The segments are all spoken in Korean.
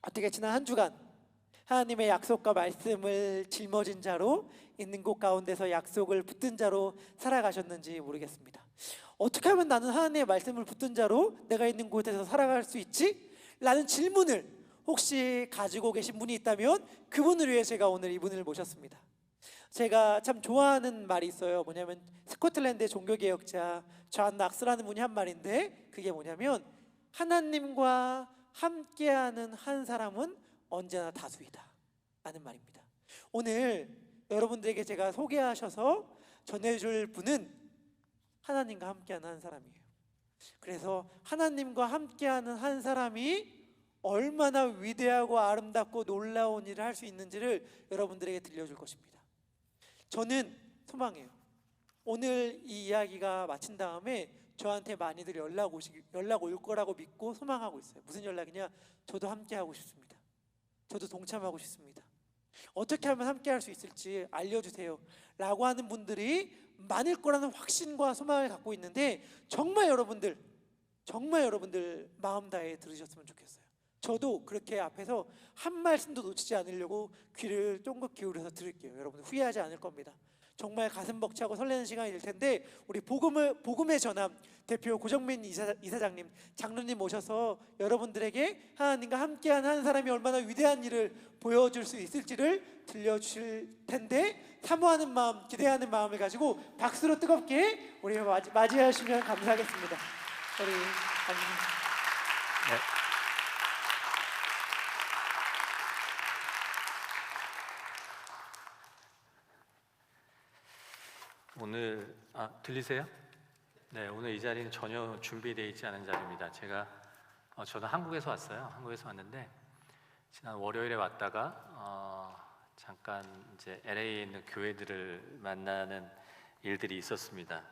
어떻게 지난 한 주간 하나님의 약속과 말씀을 짊어진 자로 있는 곳 가운데서 약속을 붙든 자로 살아가셨는지 모르겠습니다. 어떻게 하면 나는 하나님의 말씀을 붙든 자로 내가 있는 곳에서 살아갈 수 있지? 라는 질문을 혹시 가지고 계신 분이 있다면 그분을 위해 제가 오늘 이분을 모셨습니다. 제가 참 좋아하는 말이 있어요. 뭐냐면 스코틀랜드의 종교개혁자 존 낙스라는 분이 한 말인데, 그게 뭐냐면 하나님과 함께하는 한 사람은 언제나 다수이다 라는 말입니다. 오늘 여러분들에게 제가 소개하셔서 전해줄 분은 하나님과 함께하는 한 사람이에요. 그래서 하나님과 함께하는 한 사람이 얼마나 위대하고 아름답고 놀라운 일을 할 수 있는지를 여러분들에게 들려줄 것입니다. 저는 소망해요. 오늘 이 이야기가 마친 다음에 저한테 많이들 연락 올 거라고 믿고 소망하고 있어요. 무슨 연락이냐? 저도 함께 하고 싶습니다. 저도 동참하고 싶습니다. 어떻게 하면 함께 할 수 있을지 알려주세요 라고 하는 분들이 많을 거라는 확신과 소망을 갖고 있는데, 정말 여러분들 마음 다해 들으셨으면 좋겠어요. 저도 그렇게 앞에서 한 말씀도 놓치지 않으려고 귀를 쫑긋 기울여서 들을게요. 여러분들 후회하지 않을 겁니다. 정말 가슴 벅차고 설레는 시간이 될 텐데, 우리 복음의 전함 대표 고정민 이사장님, 장로님 모셔서 여러분들에게 하나님과 함께한 한 사람이 얼마나 위대한 일을 보여줄 수 있을지를 들려주실 텐데, 사모하는 마음, 기대하는 마음을 가지고 박수로 뜨겁게 우리 맞이하시면 감사하겠습니다. 우리 네. 오늘 들리세요? 네, 오늘 이 자리는 전혀 준비되어 있지 않은 자리입니다. 저도 한국에서 왔어요. 한국에서 왔는데 지난 월요일에 왔다가 잠깐 이제 LA에 있는 교회들을 만나는 일들이 있었습니다.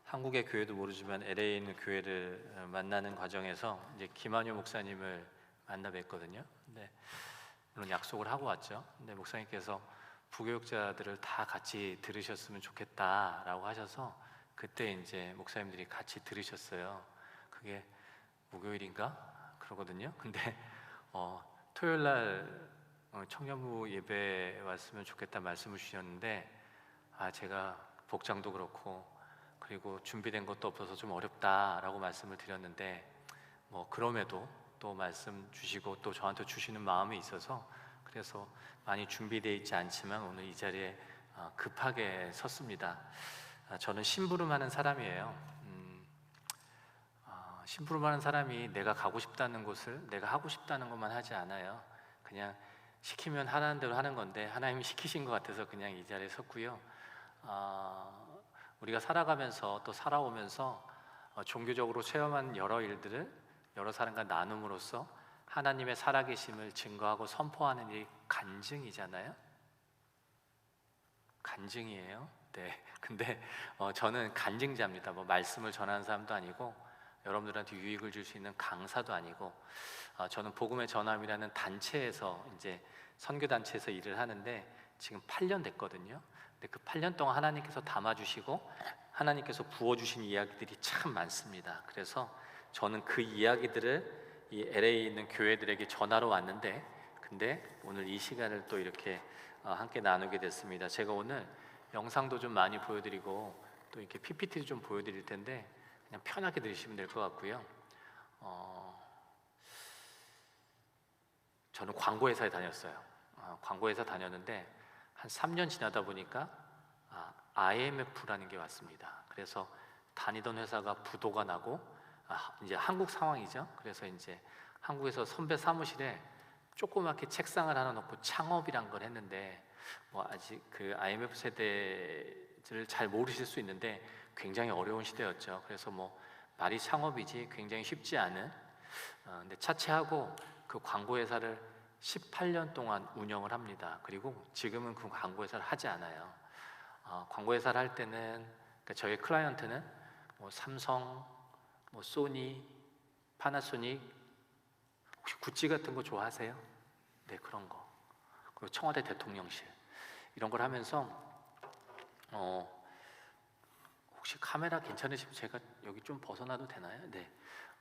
한국의 교회도 모르지만 LA에 있는 교회를 만나는 과정에서 이제 김한효 목사님을 만나 뵀거든요. 근데 물론 약속을 하고 왔죠. 근데 목사님께서 부교육자들을 다 같이 들으셨으면 좋겠다라고 하셔서 그때 이제 목사님들이 같이 들으셨어요. 그게 목요일인가 그러거든요. 근데 토요일 날 청년부 예배 왔으면 좋겠다 말씀을 주셨는데, 제가 복장도 그렇고 그리고 준비된 것도 없어서 좀 어렵다라고 말씀을 드렸는데, 그럼에도 또 말씀 주시고 또 저한테 주시는 마음이 있어서 그래서 많이 준비되어 있지 않지만 오늘 이 자리에 급하게 섰습니다. 저는 심부름하는 사람이에요. 심부름하는 사람이 내가 가고 싶다는 곳을 내가 하고 싶다는 것만 하지 않아요. 그냥 시키면 하라는 대로 하는 건데 하나님이 시키신 것 같아서 그냥 이 자리에 섰고요. 우리가 살아가면서 또 살아오면서 종교적으로 체험한 여러 일들을 여러 사람과 나눔으로써 하나님의 살아계심을 증거하고 선포하는 일이 간증이잖아요. 간증이에요. 네. 근데 저는 간증자입니다. 말씀을 전하는 사람도 아니고 여러분들한테 유익을 줄 수 있는 강사도 아니고, 저는 복음의 전함이라는 단체에서 이제 선교 단체에서 일을 하는데 지금 8년 됐거든요. 근데 그 8년 동안 하나님께서 담아주시고 하나님께서 부어주신 이야기들이 참 많습니다. 그래서 저는 그 이야기들을 이 LA에 있는 교회들에게 전하러 왔는데, 근데 오늘 이 시간을 또 이렇게 함께 나누게 됐습니다. 제가 오늘 영상도 좀 많이 보여드리고 또 이렇게 PPT도 좀 보여드릴 텐데 그냥 편하게 들으시면 될 것 같고요. 저는 광고회사에 다녔어요. 광고회사 다녔는데 한 3년 지나다 보니까 IMF라는 게 왔습니다. 그래서 다니던 회사가 부도가 나고 이제 한국 상황이죠. 그래서 이제 한국에서 선배 사무실에 조그맣게 책상을 하나 놓고 창업이란 걸 했는데, 아직 그 IMF 세대를 잘 모르실 수 있는데 굉장히 어려운 시대였죠. 그래서 말이 창업이지 굉장히 쉽지 않은, 근데 차치하고 그 광고회사를 18년 동안 운영을 합니다. 그리고 지금은 그 광고회사를 하지 않아요. 광고회사를 할 때는 그러니까 저희 클라이언트는 삼성, 소니, 파나소닉, 혹시 구찌 같은 거 좋아하세요? 네, 그런 거. 그리고 청와대 대통령실 이런 걸 하면서 혹시 카메라 괜찮으시면 제가 여기 좀 벗어나도 되나요? 네.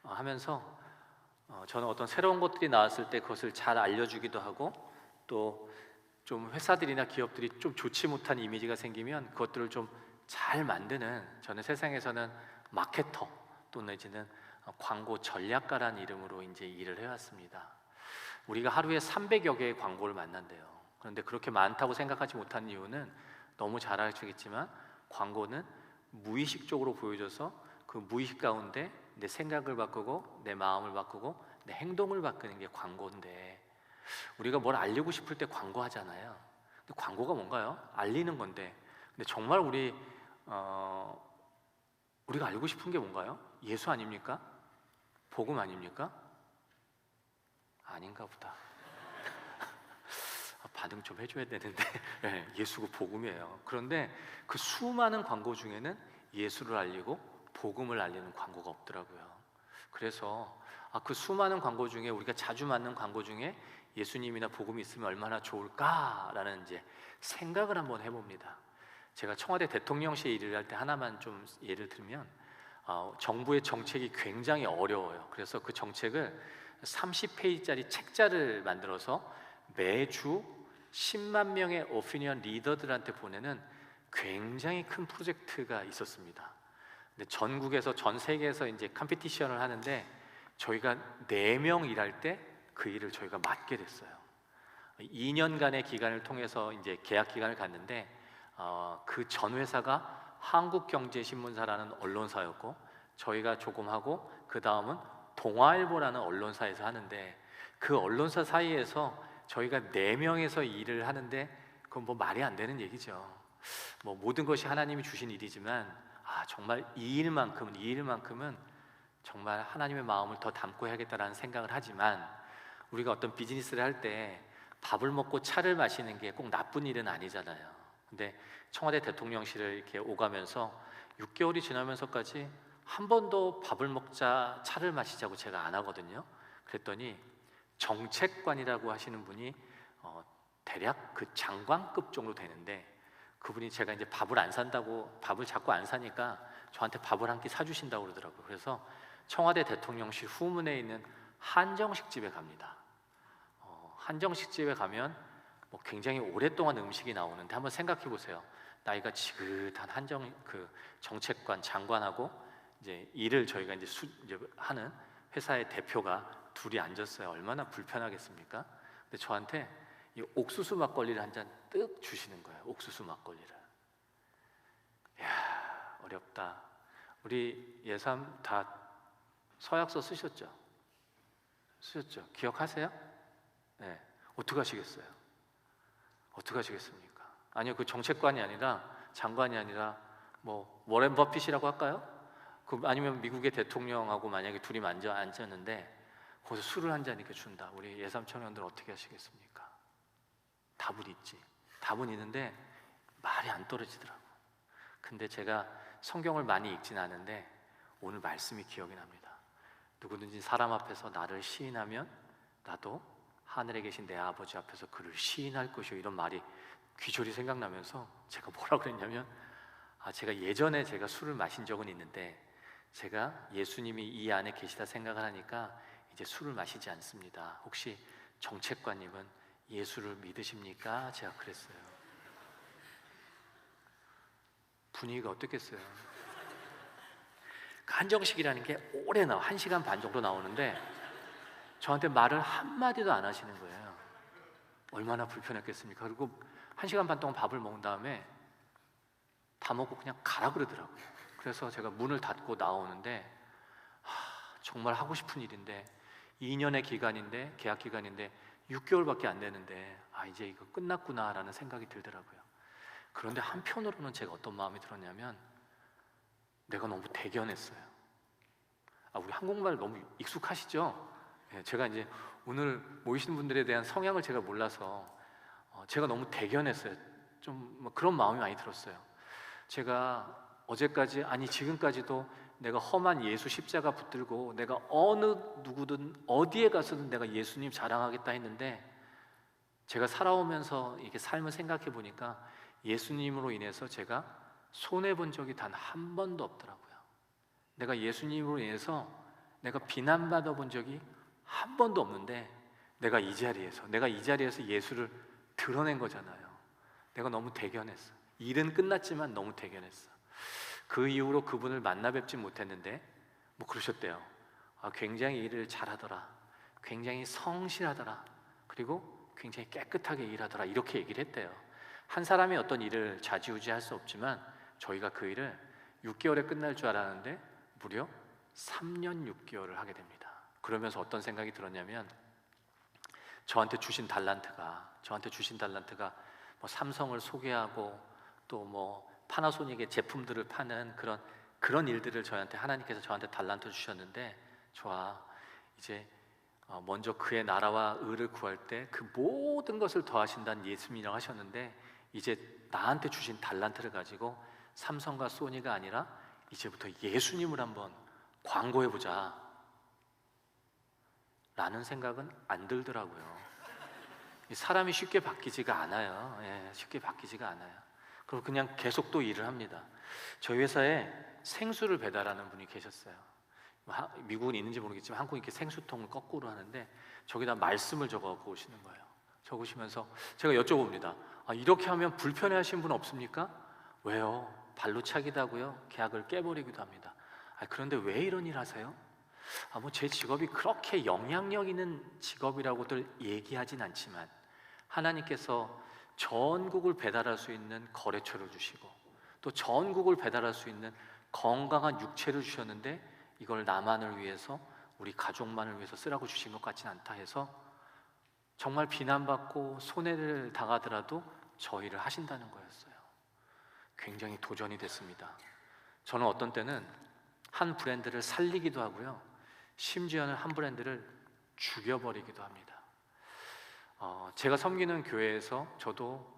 하면서 저는 어떤 새로운 것들이 나왔을 때 그것을 잘 알려주기도 하고, 또 좀 회사들이나 기업들이 좀 좋지 못한 이미지가 생기면 그것들을 좀 잘 만드는, 저는 세상에서는 마케터 또 내지는 광고 전략가라는 이름으로 이제 일을 해왔습니다. 우리가 하루에 300여 개의 광고를 만난대요. 그런데 그렇게 많다고 생각하지 못한 이유는, 너무 잘 아시겠지만 광고는 무의식적으로 보여줘서 그 무의식 가운데 내 생각을 바꾸고 내 마음을 바꾸고 내 행동을 바꾸는 게 광고인데, 우리가 뭘 알리고 싶을 때 광고하잖아요. 근데 광고가 뭔가요? 알리는 건데, 근데 정말 우리가 알고 싶은 게 뭔가요? 예수 아닙니까? 복음 아닙니까? 아닌가 보다. 반응 좀 해줘야 되는데 네, 예수가 복음이에요. 그런데 그 수많은 광고 중에는 예수를 알리고 복음을 알리는 광고가 없더라고요. 그래서 그 수많은 광고 중에 우리가 자주 만난 광고 중에 예수님이나 복음이 있으면 얼마나 좋을까라는 이제 생각을 한번 해봅니다. 제가 청와대 대통령실에 일을 할 때 하나만 좀 예를 들면, 정부의 정책이 굉장히 어려워요. 그래서 그 정책을 30페이지짜리 책자를 만들어서 매주 10만 명의 오피니언 리더들한테 보내는 굉장히 큰 프로젝트가 있었습니다. 근데 전국에서, 전 세계에서 이제 컴피티션을 하는데, 저희가 4명 일할 때 그 일을 저희가 맡게 됐어요. 2년간의 기간을 통해서 이제 계약 기간을 갔는데, 그 전 회사가 한국경제신문사라는 언론사였고, 저희가 조금 하고 그 다음은 동아일보라는 언론사에서 하는데, 그 언론사 사이에서 저희가 4명에서 일을 하는데, 그건 뭐 말이 안 되는 얘기죠. 뭐 모든 것이 하나님이 주신 일이지만, 정말 이 일만큼은 정말 하나님의 마음을 더 담고 해야겠다라는 생각을 하지만, 우리가 어떤 비즈니스를 할 때 밥을 먹고 차를 마시는 게 꼭 나쁜 일은 아니잖아요. 근데 청와대 대통령실을 이렇게 오가면서 6개월이 지나면서까지 한 번도 밥을 먹자, 차를 마시자고 제가 안 하거든요. 그랬더니 정책관이라고 하시는 분이 대략 그 장관급 정도 되는데, 그분이 제가 이제 밥을 자꾸 안 사니까 저한테 밥을 한 끼 사주신다고 그러더라고요. 그래서 청와대 대통령실 후문에 있는 한정식집에 갑니다. 한정식집에 가면 뭐 굉장히 오랫동안 음식이 나오는데, 한번 생각해 보세요. 나이가 지긋한 정책관 장관하고 이제 일을 저희가 이제 하는 회사의 대표가 둘이 앉았어요. 얼마나 불편하겠습니까? 근데 저한테 이 옥수수 막걸리를 한 잔 뜩 주시는 거예요. 옥수수 막걸리를. 이야, 어렵다. 우리 예삼 다 서약서 쓰셨죠? 기억하세요? 네. 어떻게 하시겠어요? 어떻게 하시겠습니까? 아니요, 그 정책관이 아니라, 장관이 아니라 뭐 워렌 버핏이라고 할까요? 아니면 미국의 대통령하고 만약에 둘이 앉았는데 거기서 술을 한 잔 이렇게 준다. 우리 예삼 청년들 어떻게 하시겠습니까? 답은 있는데 말이 안 떨어지더라고. 근데 제가 성경을 많이 읽진 않은데 오늘 말씀이 기억이 납니다. 누구든지 사람 앞에서 나를 시인하면 나도 하늘에 계신 내 아버지 앞에서 그를 시인할 것이요, 이런 말이 귀절이 생각나면서 제가 뭐라 그랬냐면, 제가 예전에 제가 술을 마신 적은 있는데, 제가 예수님이 이 안에 계시다 생각을 하니까 이제 술을 마시지 않습니다. 혹시 정책관님은 예수를 믿으십니까? 제가 그랬어요. 분위기가 어떻겠어요? 한정식이라는 게 오래 1시간 반 정도 나오는데 저한테 말을 한마디도 안 하시는 거예요. 얼마나 불편했겠습니까? 그리고 1시간 반 동안 밥을 먹은 다음에 다 먹고 그냥 가라 그러더라고요. 그래서 제가 문을 닫고 나오는데, 정말 하고 싶은 일인데 2년의 기간인데, 계약 기간인데 6개월밖에 안 되는데 이제 이거 끝났구나라는 생각이 들더라고요. 그런데 한편으로는 제가 어떤 마음이 들었냐면, 내가 너무 대견했어요. 우리 한국말 너무 익숙하시죠? 제가 이제 오늘 모이시는 분들에 대한 성향을 제가 몰라서 제가 너무 대견했어요. 좀 그런 마음이 많이 들었어요. 제가 어제까지, 지금까지도 내가 험한 예수 십자가 붙들고 내가 어느 누구든 어디에 가서든 내가 예수님 자랑하겠다 했는데, 제가 살아오면서 이렇게 삶을 생각해 보니까 예수님으로 인해서 제가 손해본 적이 단 한 번도 없더라고요. 내가 예수님으로 인해서 내가 비난받아 본 적이 한 번도 없는데 내가 이 자리에서 예수를 드러낸 거잖아요. 내가 너무 대견했어. 일은 끝났지만 너무 대견했어. 그 이후로 그분을 만나 뵙지 못했는데 뭐 그러셨대요. 굉장히 일을 잘하더라. 굉장히 성실하더라. 그리고 굉장히 깨끗하게 일하더라. 이렇게 얘기를 했대요. 한 사람이 어떤 일을 좌지우지할 수 없지만 저희가 그 일을 6개월에 끝날 줄 알았는데 무려 3년 6개월을 하게 됩니다. 그러면서 어떤 생각이 들었냐면 저한테 주신 달란트가 뭐 삼성을 소개하고 또 뭐 파나소닉의 제품들을 파는 그런 일들을 하나님께서 저한테 달란트 주셨는데 좋아, 이제 먼저 그의 나라와 의를 구할 때 그 모든 것을 더하신다는 예수님이라고 하셨는데 이제 나한테 주신 달란트를 가지고 삼성과 소니가 아니라 이제부터 예수님을 한번 광고해보자 라는 생각은 안 들더라고요. 사람이 쉽게 바뀌지가 않아요. 쉽게 바뀌지가 않아요. 그럼 그냥 계속 또 일을 합니다. 저희 회사에 생수를 배달하는 분이 계셨어요. 미국은 있는지 모르겠지만 한국은 이렇게 생수통을 거꾸로 하는데 저기다 말씀을 적어갖고 오시는 거예요. 적으시면서 제가 여쭤봅니다. 이렇게 하면 불편해하시는 분 없습니까? 왜요? 발로 차기도 하고요. 계약을 깨버리기도 합니다. 그런데 왜 이런 일 하세요? 뭐 제 직업이 그렇게 영향력 있는 직업이라고들 얘기하진 않지만 하나님께서 전국을 배달할 수 있는 거래처를 주시고 또 전국을 배달할 수 있는 건강한 육체를 주셨는데 이걸 나만을 위해서 우리 가족만을 위해서 쓰라고 주신 것 같진 않다 해서 정말 비난받고 손해를 당하더라도 저 일을 하신다는 거였어요. 굉장히 도전이 됐습니다. 저는 어떤 때는 한 브랜드를 살리기도 하고요, 심지어는 한 브랜드를 죽여버리기도 합니다. 제가 섬기는 교회에서 저도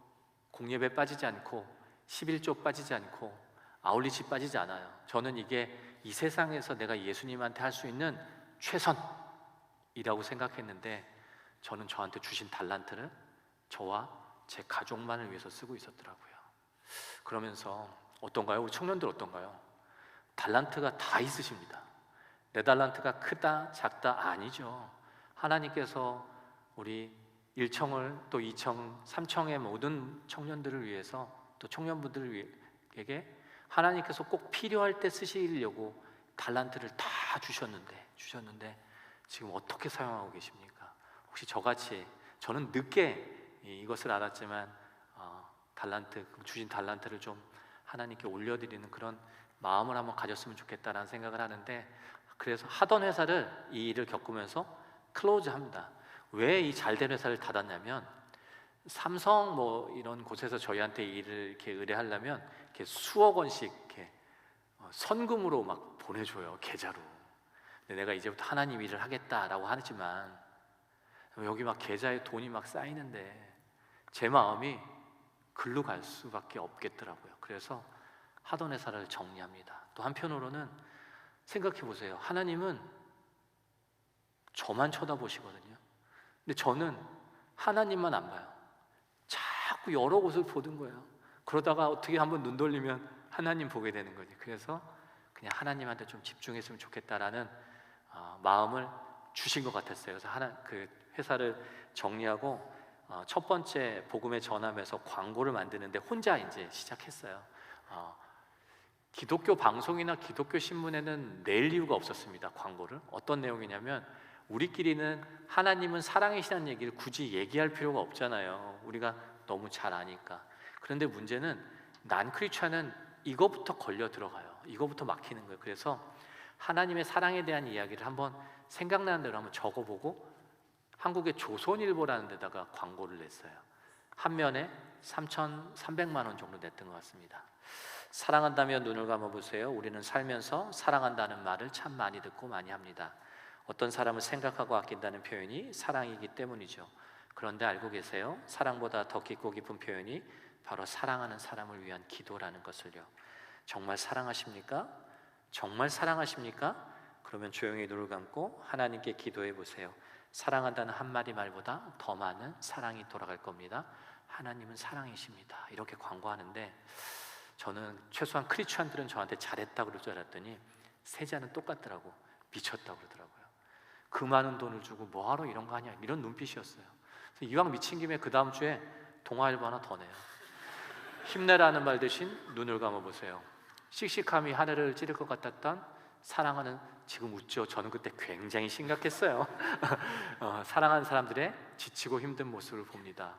공예배 빠지지 않고 11조 빠지지 않고 아울리치 빠지지 않아요. 저는 이게 이 세상에서 내가 예수님한테 할 수 있는 최선이라고 생각했는데 저는 저한테 주신 달란트를 저와 제 가족만을 위해서 쓰고 있었더라고요. 그러면서 어떤가요? 우리 청년들 어떤가요? 달란트가 다 있으십니다. 내 달란트가 크다 작다 아니죠. 하나님께서 우리 1청을 또 2청, 3청의 모든 청년들을 위해서 또 청년분들에게 하나님께서 꼭 필요할 때 쓰시려고 달란트를 다 주셨는데 지금 어떻게 사용하고 계십니까? 혹시 저같이 저는 늦게 이것을 알았지만 주신 달란트를 좀 하나님께 올려드리는 그런 마음을 한번 가졌으면 좋겠다라는 생각을 하는데 그래서 하던 회사를 이 일을 겪으면서 클로즈합니다. 왜 이 잘된 회사를 닫았냐면 삼성 뭐 이런 곳에서 저희한테 일을 이렇게 의뢰하려면 이렇게 수억 원씩 이렇게 선금으로 막 보내줘요, 계좌로. 근데 내가 이제부터 하나님 일을 하겠다라고 하지만 여기 막 계좌에 돈이 막 쌓이는데 제 마음이 글로 갈 수밖에 없겠더라고요. 그래서 하던 회사를 정리합니다. 또 한편으로는 생각해 보세요. 하나님은 저만 쳐다보시거든요. 근데 저는 하나님만 안 봐요. 자꾸 여러 곳을 보는 거예요. 그러다가 어떻게 한번 눈 돌리면 하나님 보게 되는 거지. 그래서 그냥 하나님한테 좀 집중했으면 좋겠다라는 마음을 주신 것 같았어요. 그래서 그 회사를 정리하고 첫 번째 복음에 전함해서 광고를 만드는데 혼자 이제 시작했어요. 기독교 방송이나 기독교 신문에는 낼 이유가 없었습니다. 광고를. 어떤 내용이냐면 우리끼리는 하나님은 사랑이시라는 얘기를 굳이 얘기할 필요가 없잖아요. 우리가 너무 잘 아니까. 그런데 문제는 난 크리스찬은 이거부터 걸려 들어가요. 이거부터 막히는 거예요. 그래서 하나님의 사랑에 대한 이야기를 한번 생각나는 대로 한번 적어보고 한국의 조선일보라는 데다가 광고를 냈어요. 한 면에 3,300만 원 정도 냈던 것 같습니다. 사랑한다면 눈을 감아보세요. 우리는 살면서 사랑한다는 말을 참 많이 듣고 많이 합니다. 어떤 사람을 생각하고 아낀다는 표현이 사랑이기 때문이죠. 그런데 알고 계세요? 사랑보다 더 깊고 깊은 표현이 바로 사랑하는 사람을 위한 기도라는 것을요. 정말 사랑하십니까? 정말 사랑하십니까? 그러면 조용히 눈을 감고 하나님께 기도해 보세요. 사랑한다는 한마디 말보다 더 많은 사랑이 돌아갈 겁니다. 하나님은 사랑이십니다. 이렇게 광고하는데 저는 최소한 크리스찬들은 저한테 잘했다고 그럴 줄 알았더니 세자는 똑같더라고. 미쳤다고 그러더라고요. 그 많은 돈을 주고 뭐하러 이런 거 하냐, 이런 눈빛이었어요. 그래서 이왕 미친 김에 그 다음 주에 동아일보 하나 더 내요. 힘내라는 말 대신 눈을 감아보세요. 씩씩함이 하늘을 찌를 것 같았던 사랑하는, 지금 웃죠? 저는 그때 굉장히 심각했어요. 사랑하는 사람들의 지치고 힘든 모습을 봅니다.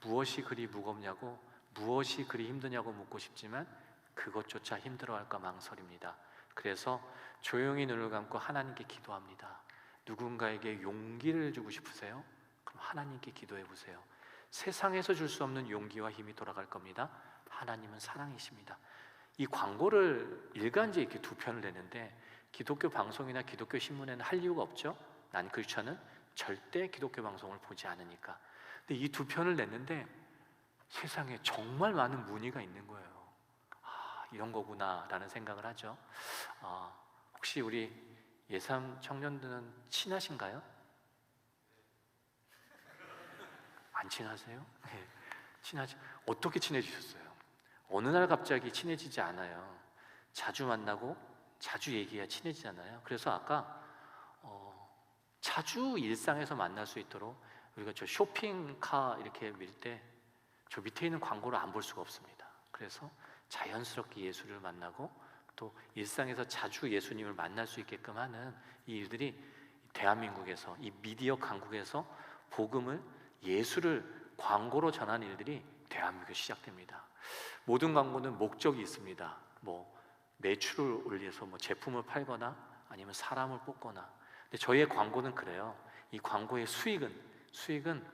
무엇이 그리 무겁냐고, 무엇이 그리 힘드냐고 묻고 싶지만 그것조차 힘들어할까 망설입니다. 그래서 조용히 눈을 감고 하나님께 기도합니다. 누군가에게 용기를 주고 싶으세요? 그럼 하나님께 기도해 보세요. 세상에서 줄 수 없는 용기와 힘이 돌아갈 겁니다. 하나님은 사랑이십니다. 이 광고를 일간지에 이렇게 두 편을 내는데 기독교 방송이나 기독교 신문에는 할 이유가 없죠. 난 크리스천은 절대 기독교 방송을 보지 않으니까. 근데 이 두 편을 냈는데 세상에 정말 많은 문의가 있는 거예요. 아, 이런 거구나 라는 생각을 하죠. 혹시 우리 예삼 청년들은 친하신가요? 안 친하세요? 네, 친하지. 어떻게 친해지셨어요? 어느 날 갑자기 친해지지 않아요. 자주 만나고 자주 얘기해야 친해지잖아요. 그래서 아까 자주 일상에서 만날 수 있도록 우리가 저 쇼핑카 이렇게 밀 때 저 밑에 있는 광고를 안 볼 수가 없습니다. 그래서 자연스럽게 예수를 만나고 또 일상에서 자주 예수님을 만날 수 있게끔 하는 이 일들이 대한민국에서, 이 미디어 강국에서 복음을, 예수를 광고로 전하는 일들이 대한민국에 시작됩니다. 모든 광고는 목적이 있습니다. 뭐 매출을 올려서 뭐 제품을 팔거나 아니면 사람을 뽑거나. 근데 저희의 광고는 그래요. 이 광고의 수익은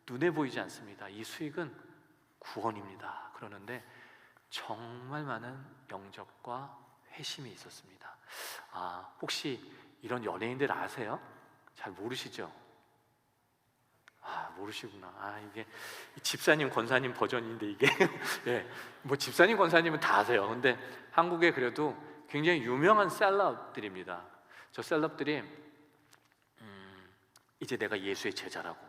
눈에 보이지 않습니다. 이 수익은 구원입니다. 그러는데 정말 많은 영접과 회심이 있었습니다. 혹시 이런 연예인들 아세요? 잘 모르시죠? 모르시구나. 이게 집사님, 권사님 버전인데 이게 예, 뭐 집사님, 권사님은 다 아세요. 근데 한국에 그래도 굉장히 유명한 셀럽들입니다. 저 셀럽들이 이제 내가 예수의 제자라고,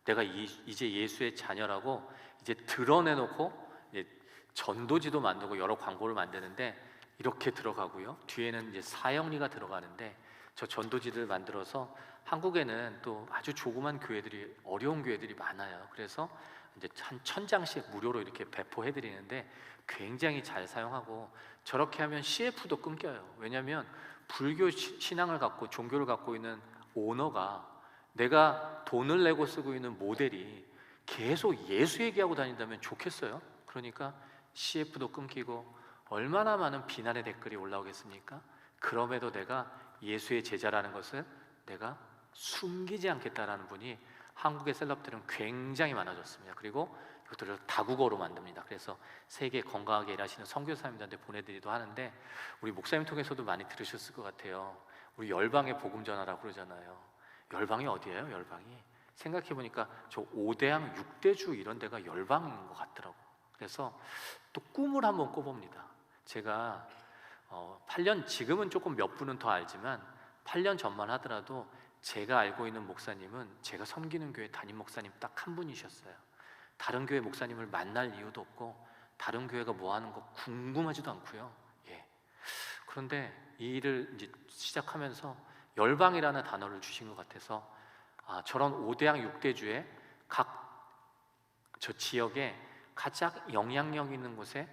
내가 이제 예수의 자녀라고 이제 드러내놓고 이제 전도지도 만들고 여러 광고를 만드는데 이렇게 들어가고요. 뒤에는 이제 사형리가 들어가는데 저 전도지를 만들어서 한국에는 또 아주 조그만 교회들이, 어려운 교회들이 많아요. 그래서 이제 한 1000장씩 무료로 이렇게 배포해 드리는데 굉장히 잘 사용하고, 저렇게 하면 CF도 끊겨요. 왜냐하면 불교 신앙을 갖고, 종교를 갖고 있는 오너가 내가 돈을 내고 쓰고 있는 모델이 계속 예수 얘기하고 다닌다면 좋겠어요? 그러니까 CF도 끊기고 얼마나 많은 비난의 댓글이 올라오겠습니까? 그럼에도 내가 예수의 제자라는 것을 내가 숨기지 않겠다라는 분이 한국의 셀럽들은 굉장히 많아졌습니다. 그리고 이것들을 다국어로 만듭니다. 그래서 세계 건강하게 일하시는 선교사님들한테 보내드리기도 하는데, 우리 목사님 통해서도 많이 들으셨을 것 같아요. 우리 열방의 복음 전하라고 그러잖아요. 열방이 어디예요? 열방이 생각해보니까 저 5대양 6대주 이런 데가 열방인 것 같더라고. 그래서 또 꿈을 한번 꿔봅니다. 제가 8년, 지금은 조금 몇 분은 더 알지만 8년 전만 하더라도 제가 알고 있는 목사님은 제가 섬기는 교회 담임 목사님 딱 한 분이셨어요. 다른 교회 목사님을 만날 이유도 없고 다른 교회가 뭐 하는 거 궁금하지도 않고요. 그런데 이 일을 이제 시작하면서 열방이라는 단어를 주신 것 같아서 저런 5대양 6대주에 각 저 지역에 가장 영향력 있는 곳에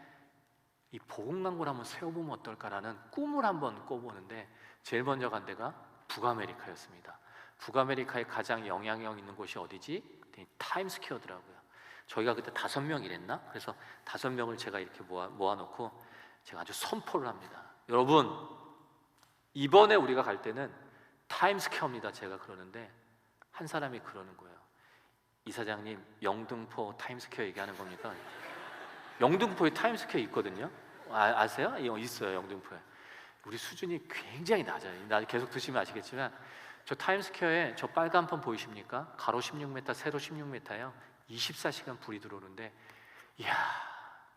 이 복음 광고를 한번 세워보면 어떨까라는 꿈을 한번 꿔보는데, 제일 먼저 간 데가 북아메리카였습니다. 북아메리카에 가장 영향력 있는 곳이 어디지? 타임스퀘어더라고요. 저희가 그때 5명 일했나? 그래서 5명을 제가 이렇게 모아놓고 제가 아주 선포를 합니다. 여러분, 이번에 우리가 갈 때는 타임스퀘어입니다. 제가 그러는데 한 사람이 그러는 거예요. 이사장님, 영등포 타임스퀘어 얘기하는 겁니까? 영등포에 타임스퀘어 있거든요. 아세요? 있어요, 영등포에. 우리 수준이 굉장히 낮아요. 나 계속 드시면 아시겠지만 저 타임스퀘어에 저 빨간 판 보이십니까? 가로 16m, 세로 16m예요. 24시간 불이 들어오는데, 이야,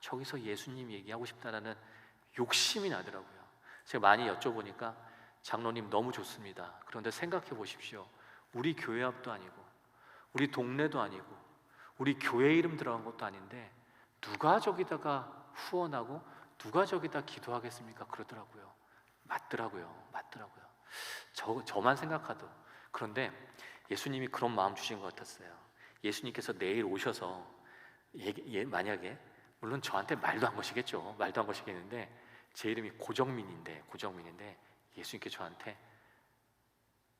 저기서 예수님 얘기하고 싶다라는 욕심이 나더라고요. 제가 많이 여쭤보니까 장로님 너무 좋습니다. 그런데 생각해 보십시오. 우리 교회 앞도 아니고 우리 동네도 아니고 우리 교회 이름 들어간 것도 아닌데 누가 저기다가 후원하고 누가 저기다 기도하겠습니까? 그러더라고요. 맞더라고요. 저만 생각해도. 그런데 예수님이 그런 마음 주신 것 같았어요. 예수님께서 내일 오셔서 만약에 물론 저한테 말도 안 거시겠죠. 말도 안 거시겠는데 제 이름이 고정민인데 예수님께 저한테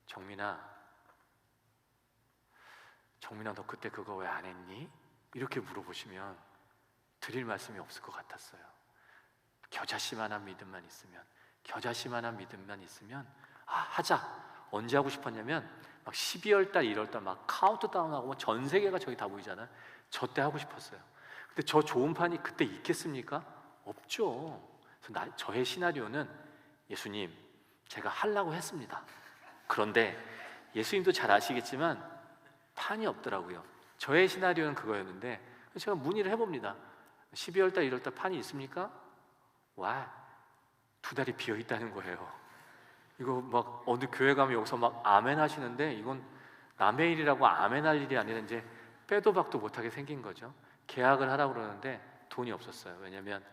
정민아 너 그때 그거 왜 안 했니? 이렇게 물어보시면 드릴 말씀이 없을 것 같았어요. 겨자씨만한 믿음만 있으면 하자. 언제 하고 싶었냐면 막 12월 달 1월 달 막 카운트다운하고 전 세계가 저기 다 보이잖아요. 저 때 하고 싶었어요. 근데 저 좋은 판이 그때 있겠습니까? 없죠. 그래서 저의 시나리오는 예수님 제가 하려고 했습니다. 그런데 예수님도 잘 아시겠지만 판이 없더라고요. 저의 시나리오는 그거였는데 제가 문의를 해봅니다. 12월 달 1월 달 판이 있습니까? 와, 2달이 비어 있다는 거예요. 이거 막 어느 교회 가면 여기서 막 아멘 하시는데 이건 남의 일이라고 아멘 할 일이 아니라 이제 빼도 박도 못하게 생긴 거죠. 계약을 하라고 그러는데 돈이 없었어요. 왜냐면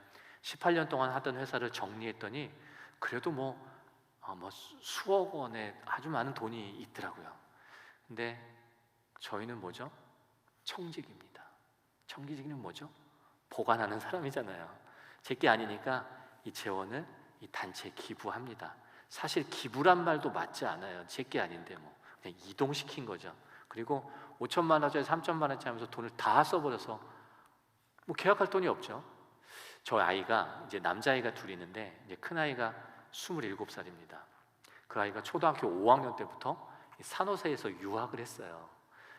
18년 동안 하던 회사를 정리했더니 그래도 수억 원의 아주 많은 돈이 있더라고요. 근데 저희는 뭐죠? 청직입니다. 청직은 뭐죠? 보관하는 사람이잖아요. 제게 아니니까 이 재원을 이 단체에 기부합니다. 사실 기부란 말도 맞지 않아요. 제게 아닌데 그냥 이동시킨 거죠. 그리고 5천만 원짜리 3천만 원짜리 하면서 돈을 다 써버려서 계약할 돈이 없죠. 저 아이가 이제 남자아이가 둘이 있는데 이제 큰 아이가 27살입니다. 그 아이가 초등학교 5학년 때부터 산호세에서 유학을 했어요.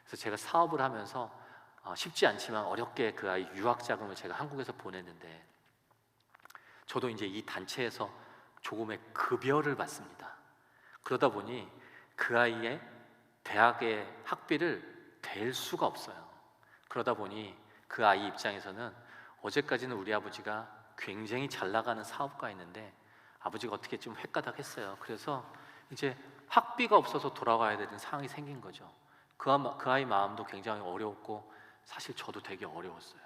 그래서 제가 사업을 하면서 쉽지 않지만 어렵게 그 아이 유학 자금을 제가 한국에서 보냈는데 저도 이제 이 단체에서 조금의 급여를 받습니다. 그러다 보니 그 아이의 대학의 학비를 댈 수가 없어요. 그러다 보니 그 아이 입장에서는 어제까지는 우리 아버지가 굉장히 잘 나가는 사업가였는데 아버지가 어떻게 좀 획가닥했어요. 그래서 이제 학비가 없어서 돌아가야 되는 상황이 생긴 거죠. 그 아이 마음도 굉장히 어려웠고 사실 저도 되게 어려웠어요.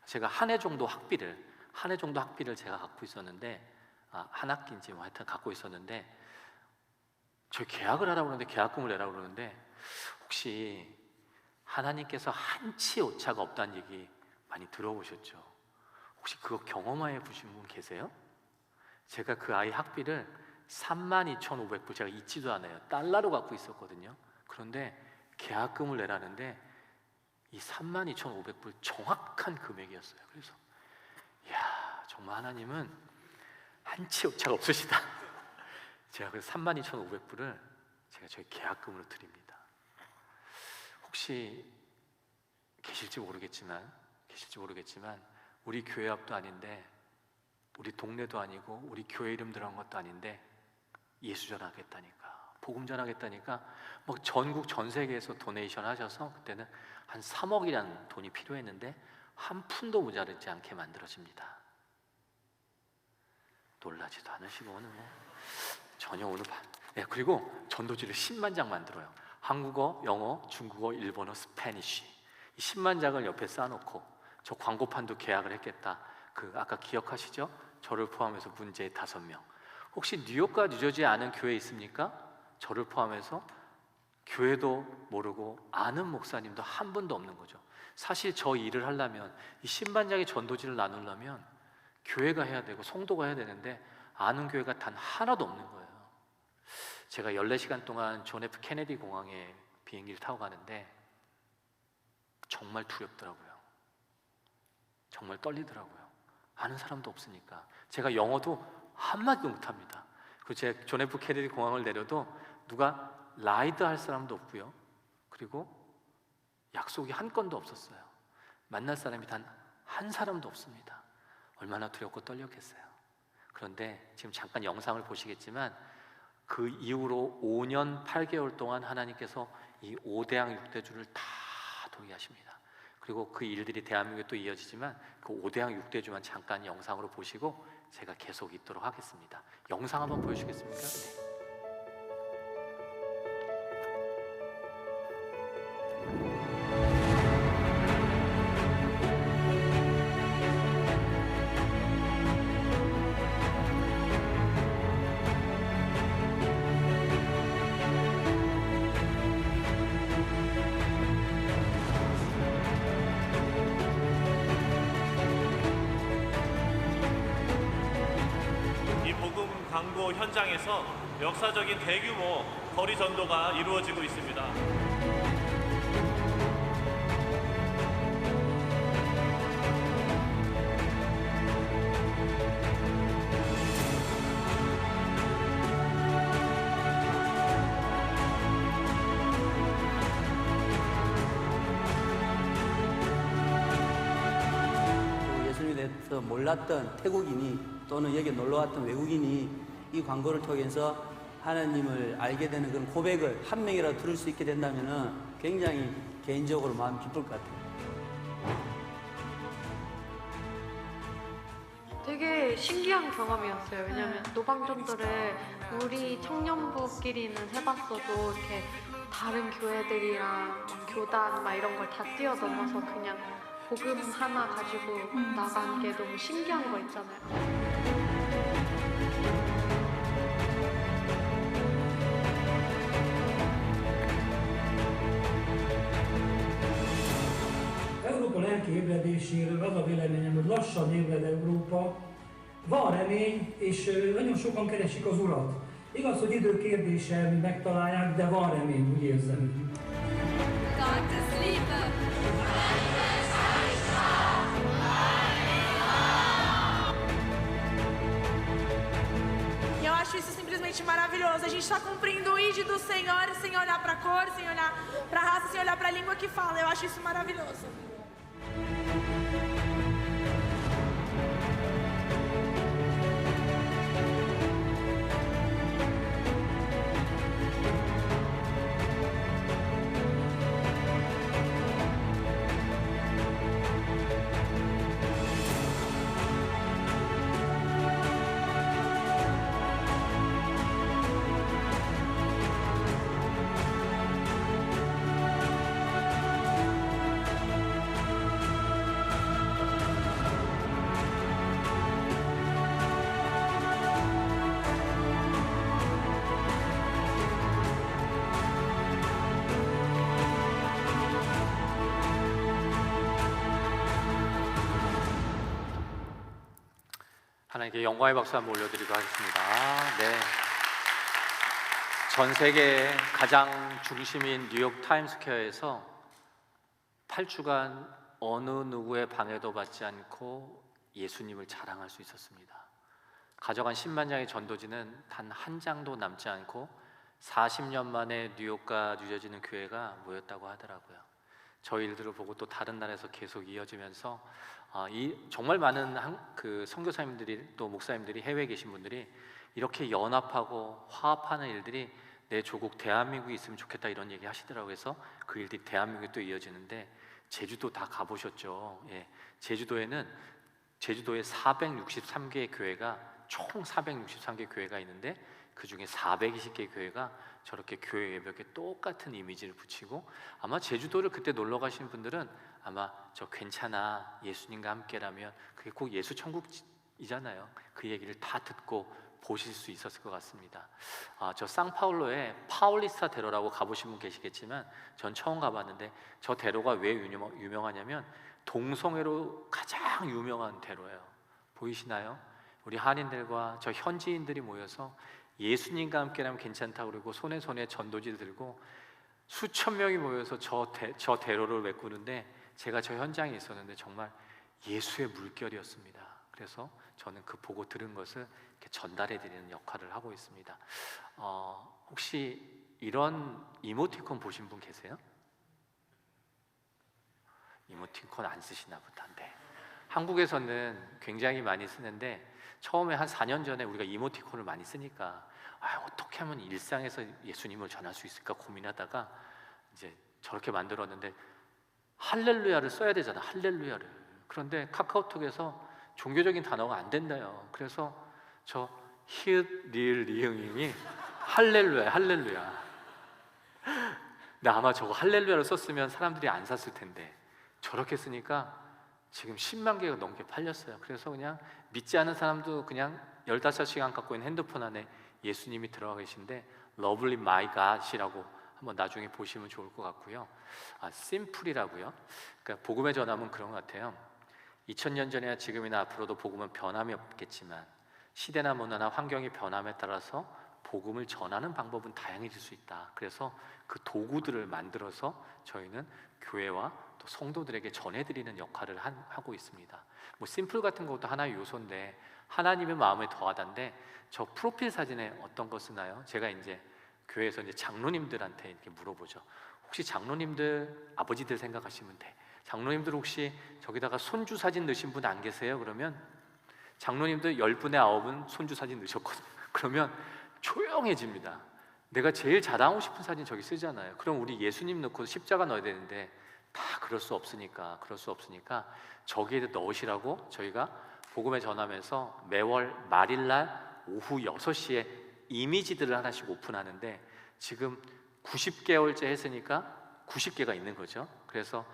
제가 한 해 정도 학비를 제가 갖고 있었는데 한 학기인지 하여튼 갖고 있었는데 저희 계약을 하라고 그러는데 계약금을 내라고 그러는데 혹시 하나님께서 한치 오차가 없다는 얘기 많이 들어보셨죠? 혹시 그거 경험해 보신 분 계세요? 제가 그 아이 학비를 32,500불 제가 잊지도 않아요. 달러로 갖고 있었거든요. 그런데 계약금을 내라는데 이 32,500불 정확한 금액이었어요. 그래서 이야 정말 하나님은 한치 오차가 없으시다. 제가 그래서 32,500불을 제가 저희 계약금으로 드립니다. 혹시 계실지 모르겠지만 우리 교회 앞도 아닌데 우리 동네도 아니고 우리 교회 이름 들어간 것도 아닌데 예수 전하겠다니까 복음 전하겠다니까 막 전국 전 세계에서 도네이션 하셔서 그때는 한 3억이라는 돈이 필요했는데 한 푼도 모자르지 않게 만들어집니다. 놀라지도 않으시고 오늘 전혀 오늘 그리고 전도지를 10만 장 만들어요. 한국어, 영어, 중국어, 일본어, 스페니쉬 이 10만 장을 옆에 쌓아놓고 저 광고판도 계약을 했겠다. 아까 기억하시죠? 저를 포함해서 문제 5명. 혹시 뉴욕과 뉴저지에 아는 교회 있습니까? 저를 포함해서 교회도 모르고 아는 목사님도 한 분도 없는 거죠. 사실 저 일을 하려면 이 10만 장의 전도지를 나누려면 교회가 해야 되고 성도가 해야 되는데 아는 교회가 단 하나도 없는 거예요. 제가 14시간 동안 존 F 케네디 공항에 비행기를 타고 가는데 정말 두렵더라고요. 정말 떨리더라고요. 아는 사람도 없으니까. 제가 영어도 한마디도 못합니다. 그리고 제가 존 F 케네디 공항을 내려도 누가 라이드 할 사람도 없고요. 그리고 약속이 한 건도 없었어요. 만날 사람이 단 한 사람도 없습니다. 얼마나 두렵고 떨렸겠어요. 그런데 지금 잠깐 영상을 보시겠지만 그 이후로 5년 8개월 동안 하나님께서 이 5대양 6대주를 다 도게 하십니다. 그리고 그 일들이 대한민국에 또 이어지지만 그 5대양 6대주만 잠깐 영상으로 보시고 제가 계속 있도록 하겠습니다. 영상 한번 보여주시겠습니까? 네. 광고 현장에서 역사적인 대규모 거리 전도가 이루어지고 있습니다. 예수님에 대해서 몰랐던 태국인이 또는 여기 놀러 왔던 외국인이 이 광고를 통해서 하나님을 알게 되는 그런 고백을 한 명이라도 들을 수 있게 된다면 굉장히 개인적으로 마음 기쁠 것 같아요. 되게 신기한 경험이었어요. 왜냐면 노방전도를 우리 청년부끼리는 해봤어도 이렇게 다른 교회들이랑 막 교단 막 이런 걸 다 뛰어넘어서 그냥 복음 하나 가지고 나간 게 너무 신기한 거 있잖아요. Európa lelki ébredéséről az a véleményem, hogy lassan ébred Európa, van remény, és nagyon sokan keresik az Urat. Igaz, hogy idő kérdése, mi megtalálják, de van remény, úgy érzem. E eu acho isso simplesmente maravilhoso. A gente está cumprindo o ID do Senhor sem olhar para a cor, sem olhar para a raça, sem olhar para a língua que fala. Eu acho isso maravilhoso. 하나님께 영광의 박수 한번 올려드리고 하겠습니다. 네. 전 세계 가장 중심인 뉴욕 타임스퀘어에서 8주간 어느 누구의 방해도 받지 않고 예수님을 자랑할 수 있었습니다. 가져간 10만 장의 전도지는 단 한 장도 남지 않고 40년 만에 뉴욕과 뉴저지는 교회가 모였다고 하더라고요. 저 일들을 보고 또 다른 나라에서 계속 이어지면서 정말 많은 그 선교사님들이 또 목사님들이 해외에 계신 분들이 이렇게 연합하고 화합하는 일들이 내 조국 대한민국이 있으면 좋겠다 이런 얘기 하시더라고요. 그래서 그 일들이 대한민국에 또 이어지는데 제주도 다 가보셨죠? 예. 제주도에 463개의 교회가 총 463개 교회가 있는데 그 중에 420개 교회가 저렇게 교회 외벽에 똑같은 이미지를 붙이고, 아마 제주도를 그때 놀러 가신 분들은 아마 저 괜찮아 예수님과 함께라면 그게 꼭 예수 천국이잖아요. 그 얘기를 다 듣고 보실 수 있었을 것 같습니다. 저 상파울로에 파울리스타 대로라고 가보신 분 계시겠지만 전 처음 가봤는데 저 대로가 왜 유명하냐면 동성애로 가장 유명한 대로예요. 보이시나요? 우리 한인들과 저 현지인들이 모여서 예수님과 함께라면 괜찮다고 그러고 손에 전도지 들고 수천 명이 모여서 저 대로를 메꾸는데 제가 저 현장에 있었는데 정말 예수의 물결이었습니다. 그래서 저는 그 보고 들은 것을 이렇게 전달해 드리는 역할을 하고 있습니다. 혹시 이런 이모티콘 보신 분 계세요? 이모티콘 안 쓰시나 보다. 네. 한국에서는 굉장히 많이 쓰는데 처음에 한 4년 전에 우리가 이모티콘을 많이 쓰니까 어떻게 하면 일상에서 예수님을 전할 수 있을까 고민하다가 이제 저렇게 만들었는데 할렐루야를 써야 되잖아. 할렐루야를. 그런데 카카오톡에서 종교적인 단어가 안 된다요. 그래서 저 히읗 리을 리응이 할렐루야. 근데 아마 저거 할렐루야를 썼으면 사람들이 안 샀을 텐데 저렇게 쓰니까 지금 10만 개가 넘게 팔렸어요. 그래서 그냥 믿지 않은 사람도 그냥 15시간 갖고 있는 핸드폰 안에 예수님이 들어가 계신데 러블리 마이 갓이라고 한번 나중에 보시면 좋을 것 같고요. 심플이라고요. 그러니까 복음의 전함은 그런 것 같아요. 2000년 전이나 지금이나 앞으로도 복음은 변함이 없겠지만 시대나 문화나 환경이 변함에 따라서 복음을 전하는 방법은 다양해질 수 있다. 그래서 그 도구들을 만들어서 저희는 교회와 또 성도들에게 전해드리는 역할을 하고 있습니다. 뭐 심플 같은 것도 하나의 요소인데 하나님의 마음에 더하다인데 저 프로필 사진에 어떤 거 쓰나요? 제가 이제 교회에서 이제 장로님들한테 이렇게 물어보죠. 혹시 장로님들 아버지들 생각하시면 돼. 장로님들 혹시 저기다가 손주 사진 넣으신 분 안 계세요? 그러면 장로님들 10분에 9분 손주 사진 넣으셨거든요. 그러면 조용해집니다. 내가 제일 자랑하고 싶은 사진 저기 쓰잖아요. 그럼 우리 예수님 넣고 십자가 넣어야 되는데 다 그럴 수 없으니까 저기에 넣으시라고 저희가 복음에 전하면서 매월 말일날 오후 6시에 이미지들을 하나씩 오픈하는데 지금 90개월째 했으니까 90개가 있는 거죠. 그래서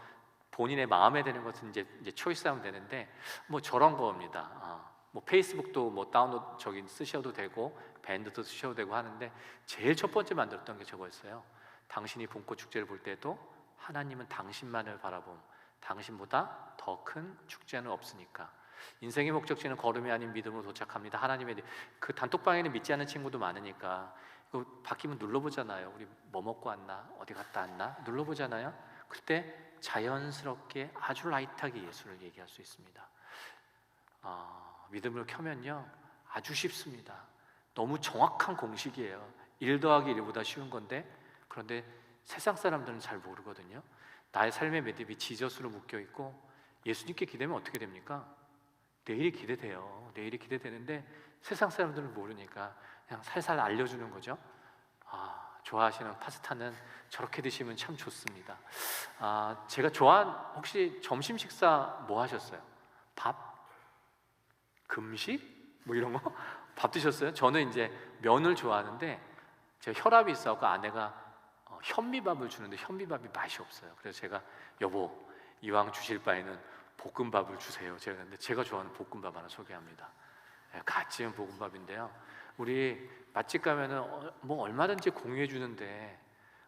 본인의 마음에 드는 것은 이제 초이스하면 되는데 뭐 저런 겁니다. 뭐 페이스북도 뭐 다운로드 저기 쓰셔도 되고 밴드도 쓰셔도 되고 하는데 제일 첫 번째 만들었던 게 저거였어요. 당신이 봄꽃 축제를 볼 때도 하나님은 당신만을 바라봄. 당신보다 더 큰 축제는 없으니까. 인생의 목적지는 걸음이 아닌 믿음으로 도착합니다. 하나님의 그 단톡방에는 믿지 않는 친구도 많으니까 이거 바뀌면 눌러보잖아요. 우리 뭐 먹고 왔나? 어디 갔다 왔나? 눌러보잖아요. 그때 자연스럽게 아주 라이트하게 예수를 얘기할 수 있습니다. 믿음을 켜면요 아주 쉽습니다. 너무 정확한 공식이에요. 1 더하기 1보다 쉬운 건데 그런데 세상 사람들은 잘 모르거든요. 나의 삶의 믿음이 지저스로 묶여있고 예수님께 기대면 어떻게 됩니까? 내일이 기대돼요. 내일이 기대되는데 세상 사람들은 모르니까 그냥 살살 알려주는 거죠. 좋아하시는 파스타는 저렇게 드시면 참 좋습니다. 제가 좋아하는 혹시 점심 식사 뭐 하셨어요? 밥? 금식? 뭐 이런 거? 밥 드셨어요? 저는 이제 면을 좋아하는데 제가 혈압이 있어서 아내가 현미밥을 주는데 현미밥이 맛이 없어요. 그래서 제가 여보 이왕 주실 바에는 볶음밥을 주세요. 근데 제가 좋아하는 볶음밥 하나 소개합니다. 갓 지은 볶음밥인데요. 우리 맛집 가면은 뭐 얼마든지 공유해 주는데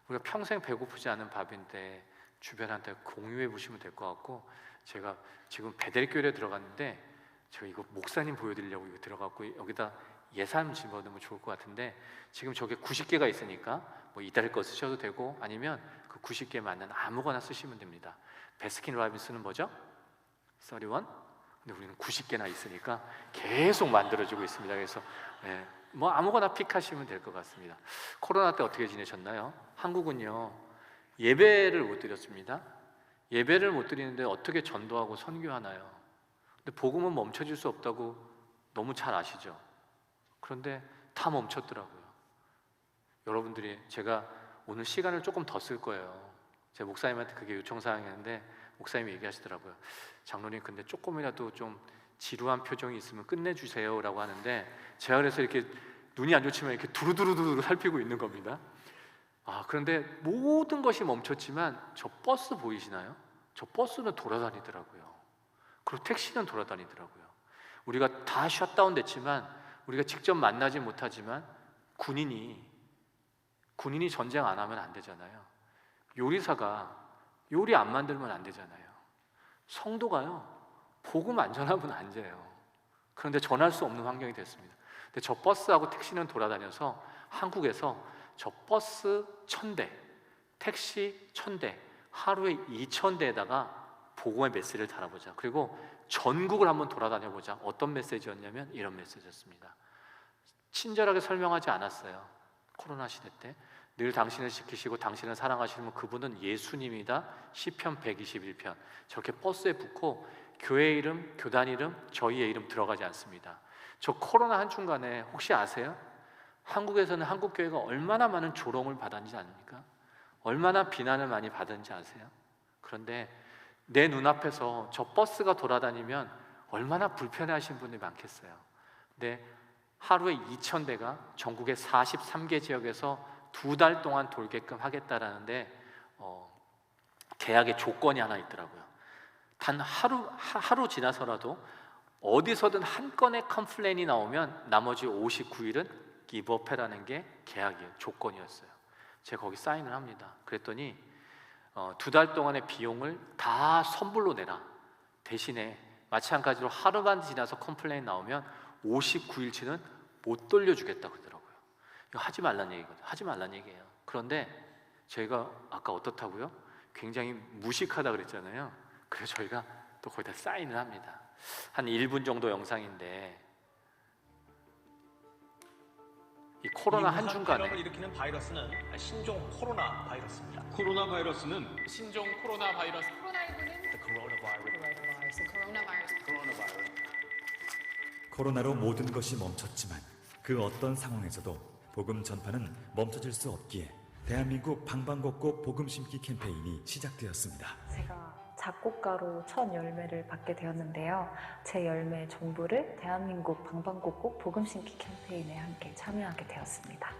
우리가 평생 배고프지 않은 밥인데 주변한테 공유해 보시면 될 것 같고 제가 지금 베델교회에 들어갔는데 제가 이거 목사님 보여드리려고 이거 들어갔고 여기다 예산 집어넣으면 좋을 것 같은데 지금 저게 90개가 있으니까 뭐 이달 거 쓰셔도 되고 아니면 그 90개 맞는 아무거나 쓰시면 됩니다. 베스킨 라빈스는 뭐죠? 31? 근데 우리는 90개나 있으니까 계속 만들어주고 있습니다. 그래서 뭐 아무거나 픽하시면 될 것 같습니다. 코로나 때 어떻게 지내셨나요? 한국은요 예배를 못 드렸습니다. 예배를 못 드리는데 어떻게 전도하고 선교하나요? 근데 복음은 멈춰질 수 없다고 너무 잘 아시죠? 그런데 다 멈췄더라고요. 여러분들이 제가 오늘 시간을 조금 더 쓸 거예요. 제 목사님한테 그게 요청사항이었는데 목사님이 얘기하시더라고요. 장로님 근데 조금이라도 좀 지루한 표정이 있으면 끝내주세요 라고 하는데 제가 그래서 이렇게 눈이 안 좋지만 이렇게 두루두루두루 살피고 있는 겁니다. 그런데 모든 것이 멈췄지만 저 버스 보이시나요? 저 버스는 돌아다니더라고요. 그리고 택시는 돌아다니더라고요. 우리가 다 셧다운 됐지만 우리가 직접 만나지 못하지만 군인이 전쟁 안 하면 안 되잖아요. 요리사가 요리 안 만들면 안 되잖아요. 성도가요 복음 안 전하면 안 돼요. 그런데 전할 수 없는 환경이 됐습니다. 근데 저 버스하고 택시는 돌아다녀서 한국에서 저 버스 1000대, 택시 1000대, 하루에 2000대에다가 복음의 메시지를 달아보자. 그리고 전국을 한번 돌아다녀 보자. 어떤 메시지였냐면 이런 메시지였습니다. 친절하게 설명하지 않았어요. 코로나 시대 때 늘 당신을 지키시고 당신을 사랑하시는 그분은 예수님이다. 시편 121편. 저렇게 버스에 붙고 교회 이름, 교단 이름, 저희의 이름 들어가지 않습니다. 저 코로나 한중간에 혹시 아세요? 한국에서는 한국교회가 얼마나 많은 조롱을 받았는지 아닙니까? 얼마나 비난을 많이 받았는지 아세요? 그런데 내 눈앞에서 저 버스가 돌아다니면 얼마나 불편해하시는 분들이 많겠어요. 근데 하루에 2000대가 전국의 43개 지역에서 2달 동안 돌게끔 하겠다라는데 계약의 조건이 하나 있더라고요. 단 하루 지나서라도 어디서든 한 건의 컴플레인이 나오면 나머지 59일은 기브업해라는 게 계약이에요. 조건이었어요. 제가 거기 사인을 합니다. 그랬더니 2달 동안의 비용을 다 선불로 내라. 대신에 마찬가지로 하루만 지나서 컴플레인 나오면 59일치는 못 돌려주겠다 그러더라고요. 이거 하지 말란 얘기거든요. 하지 말란 얘기예요. 그런데 저희가 아까 어떻다고요? 굉장히 무식하다 그랬잖아요. 그래서 저희가 또 거기다 사인을 합니다. 한 1분 정도 영상인데 이 코로나 한 주간에 폐렴을 일으키는 바이러스는 신종 코로나 바이러스입니다. 코로나 바이러스는 신종 코로나 바이러스 코로나로 모든 것이 멈췄지만 그 어떤 상황에서도 복음 전파는 멈춰질 수 없기에 대한민국 방방곡곡 복음 심기 캠페인이 시작되었습니다. 제가 작곡가로 첫 열매를 받게 되었는데요. 제 열매의 전부를 대한민국 방방곡곡 복음 심기 캠페인에 함께 참여하게 되었습니다.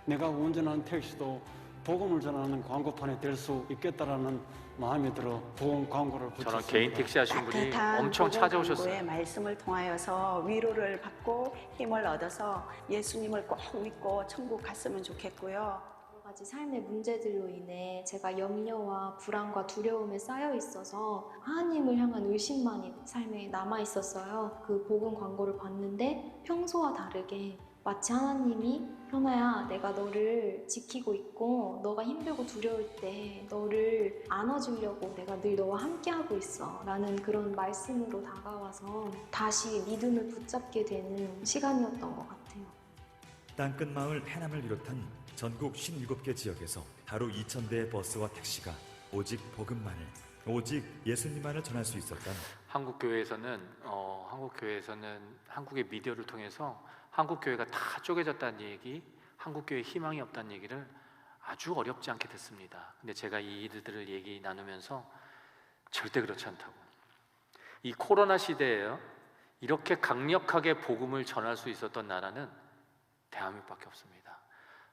내가 운전하는 택시도 복음을 전하는 광고판에 될 수 있겠다라는 마음이 들어 복음 광고를 붙였습니다. 저는 개인 택시 하신 분이 엄청 찾아오셨어요. 말씀을 통하여서 위로를 받고 힘을 얻어서 예수님을 꼭 믿고 천국 갔으면 좋겠고요. 여러 가지 삶의 문제들로 인해 제가 염려와 불안과 두려움에 쌓여 있어서 하나님을 향한 의심만이 삶에 남아 있었어요. 그 복음 광고를 봤는데 평소와 다르게 마치 하나님이 현아야, 내가 너를 지키고 있고 너가 힘들고 두려울 때 너를 안아주려고 내가 늘 너와 함께하고 있어 라는 그런 말씀으로 다가와서 다시 믿음을 붙잡게 되는 시간이었던 것 같아요. 땅끝마을 해남을 비롯한 전국 57개 지역에서 하루 2,000대의 버스와 택시가 오직 복음만을, 오직 예수님만을 전할 수 있었던 한국교회에서는 한국의 미디어를 통해서 한국교회가 다 쪼개졌다는 얘기, 한국교회에 희망이 없다는 얘기를 아주 어렵지 않게 듣습니다. 근데 제가 이 일들을 얘기 나누면서 절대 그렇지 않다고. 이 코로나 시대에요, 이렇게 강력하게 복음을 전할 수 있었던 나라는 대한민국밖에 없습니다.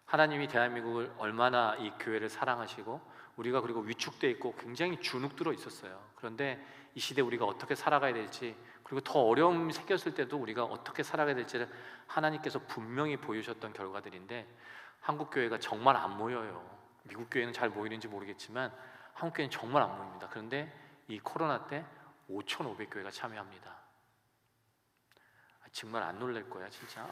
하나님이 대한민국을 얼마나 이 교회를 사랑하시고 우리가 그리고 위축돼 있고 굉장히 주눅들어 있었어요. 그런데 이 시대 우리가 어떻게 살아가야 될지, 그리고 더 어려움이 생겼을 때도 우리가 어떻게 살아가야 될지를 하나님께서 분명히 보여주셨던 결과들인데, 한국 교회가 정말 안 모여요. 미국 교회는 잘 모이는지 모르겠지만 한국 교회는 정말 안 모입니다. 그런데 이 코로나 때 5,500교회가 참여합니다. 정말 안 놀랄 거야 진짜.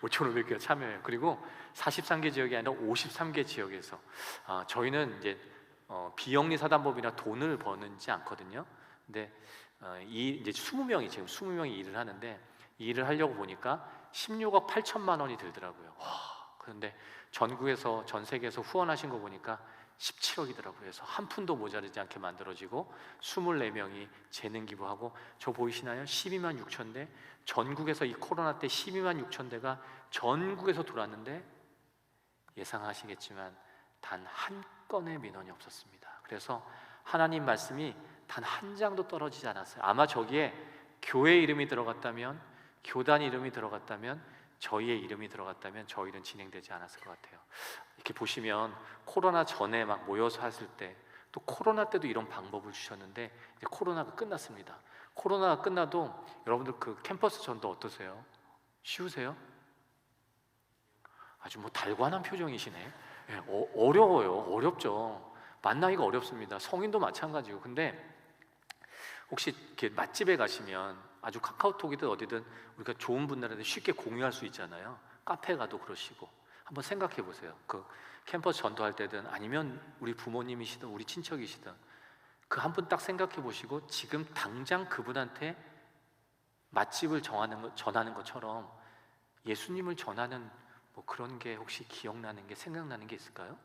5,500개가 참여해요. 그리고 43개 지역이 아니라 53개 지역에서 저희는 이제 비영리 사단법이나 돈을 버는지 않거든요. 근데 이제 20명이 지금 20명이 일을 하는데, 이 일을 하려고 보니까 16억 8천만 원이 들더라고요. 와, 그런데 전국에서 전 세계에서 후원하신 거 보니까 17억이더라고요. 그래서 한 푼도 모자르지 않게 만들어지고 24명이 재능 기부하고, 저 보이시나요? 12만 6천 대, 전국에서 이 코로나 때 12만 6천 대가 전국에서 돌았는데 예상하시겠지만 단 한 건의 민원이 없었습니다. 그래서 하나님 말씀이 단 한 장도 떨어지지 않았어요. 아마 저기에 교회 이름이 들어갔다면, 교단 이름이 들어갔다면, 저희의 이름이 들어갔다면 저 일은 진행되지 않았을 것 같아요. 이렇게 보시면 코로나 전에 막 모여서 했을 때, 또 코로나 때도 이런 방법을 주셨는데 이제 코로나가 끝났습니다. 코로나가 끝나도 여러분들 그 캠퍼스 전도 어떠세요? 쉬우세요? 아주 뭐 달관한 표정이시네. 어려워요. 어렵죠. 만나기가 어렵습니다. 성인도 마찬가지고. 근데 혹시 이렇게 맛집에 가시면 아주 카카오톡이든 어디든 우리가 좋은 분들한테 쉽게 공유할 수 있잖아요. 카페 가도 그러시고. 한번 생각해 보세요. 그 캠퍼스 전도할 때든 아니면 우리 부모님이시든 우리 친척이시든 그 한 분 딱 생각해 보시고 지금 당장 그분한테 맛집을 전하는 것처럼 예수님을 전하는 뭐 그런 게 혹시 기억나는 게, 생각나는 게 있을까요?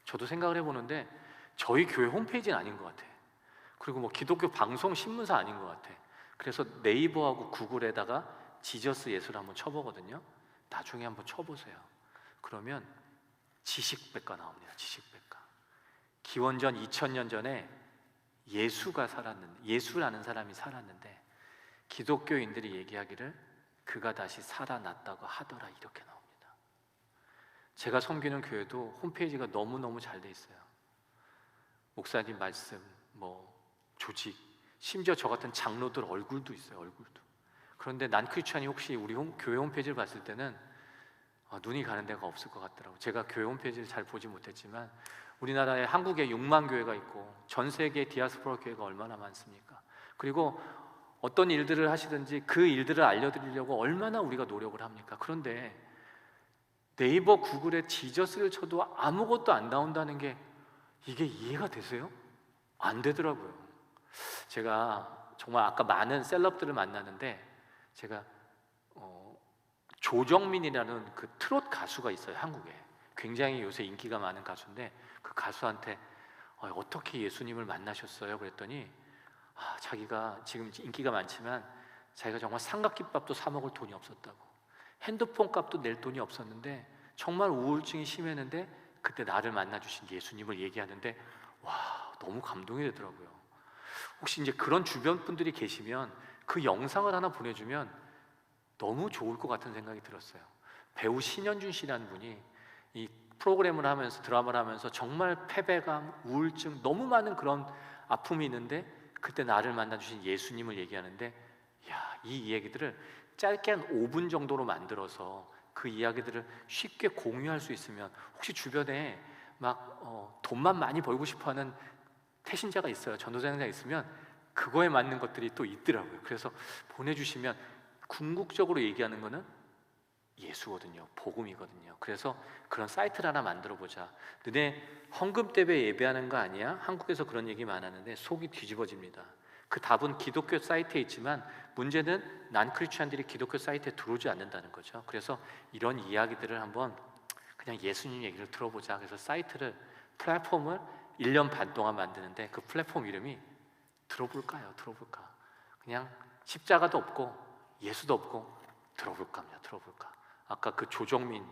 저도 생각을 해보는데 저희 교회 홈페이지는 아닌 것 같아. 그리고 뭐 기독교 방송 신문사 아닌 것 같아. 그래서 네이버하고 구글에다가 지저스 예수를 한번 쳐보거든요. 나중에 한번 쳐보세요. 그러면 지식백과 나옵니다. 지식백과. 기원전 2000년 전에 예수라는 사람이 살았는데 기독교인들이 얘기하기를 그가 다시 살아났다고 하더라, 이렇게 나옵니다. 제가 섬기는 교회도 홈페이지가 너무너무 잘 돼 있어요. 목사님 말씀, 뭐 조직, 심지어 저 같은 장로들 얼굴도 있어요. 얼굴도. 그런데 난 크리스찬이 혹시 우리 교회 홈페이지를 봤을 때는 눈이 가는 데가 없을 것 같더라고요. 제가 교회 홈페이지를 잘 보지 못했지만 우리나라에 한국에 6만 교회가 있고 전 세계 디아스포라 교회가 얼마나 많습니까? 그리고 어떤 일들을 하시든지 그 일들을 알려드리려고 얼마나 우리가 노력을 합니까? 그런데 네이버 구글에 지저스를 쳐도 아무것도 안 나온다는 게 이게 이해가 되세요? 안 되더라고요. 제가 정말 아까 많은 셀럽들을 만나는데 제가 조정민이라는 그 트롯 가수가 있어요, 한국에. 굉장히 요새 인기가 많은 가수인데 그 가수한테 어떻게 예수님을 만나셨어요? 그랬더니 자기가 지금 인기가 많지만 자기가 정말 삼각김밥도 사 먹을 돈이 없었다고, 핸드폰 값도 낼 돈이 없었는데 정말 우울증이 심했는데 그때 나를 만나주신 예수님을 얘기하는데 와, 너무 감동이 되더라고요. 혹시 이제 그런 주변 분들이 계시면 그 영상을 하나 보내주면 너무 좋을 것 같은 생각이 들었어요. 배우 신현준 씨라는 분이 이 프로그램을 하면서, 드라마를 하면서 정말 패배감, 우울증, 너무 많은 그런 아픔이 있는데 그때 나를 만나주신 예수님을 얘기하는데, 야, 이 이야기들을 짧게 한 5분 정도로 만들어서 그 이야기들을 쉽게 공유할 수 있으면, 혹시 주변에 막 돈만 많이 벌고 싶어하는 태신자가 있어요, 전도사님이 있으면 그거에 맞는 것들이 또 있더라고요. 그래서 보내주시면, 궁극적으로 얘기하는 거는 예수거든요, 복음이거든요. 그래서 그런 사이트를 하나 만들어 보자. 너네 헌금 때문에 예배하는 거 아니야? 한국에서 그런 얘기 많았는데 속이 뒤집어집니다. 그 답은 기독교 사이트에 있지만 문제는 난 크리스찬들이 기독교 사이트에 들어오지 않는다는 거죠. 그래서 이런 이야기들을 한번 그냥 예수님 얘기를 들어보자. 그래서 사이트를, 플랫폼을 1년 반 동안 만드는데 그 플랫폼 이름이 들어볼까요? 들어볼까? 그냥 십자가도 없고 예수도 없고 들어볼까 합니다. 들어볼까? 아까 그 조정민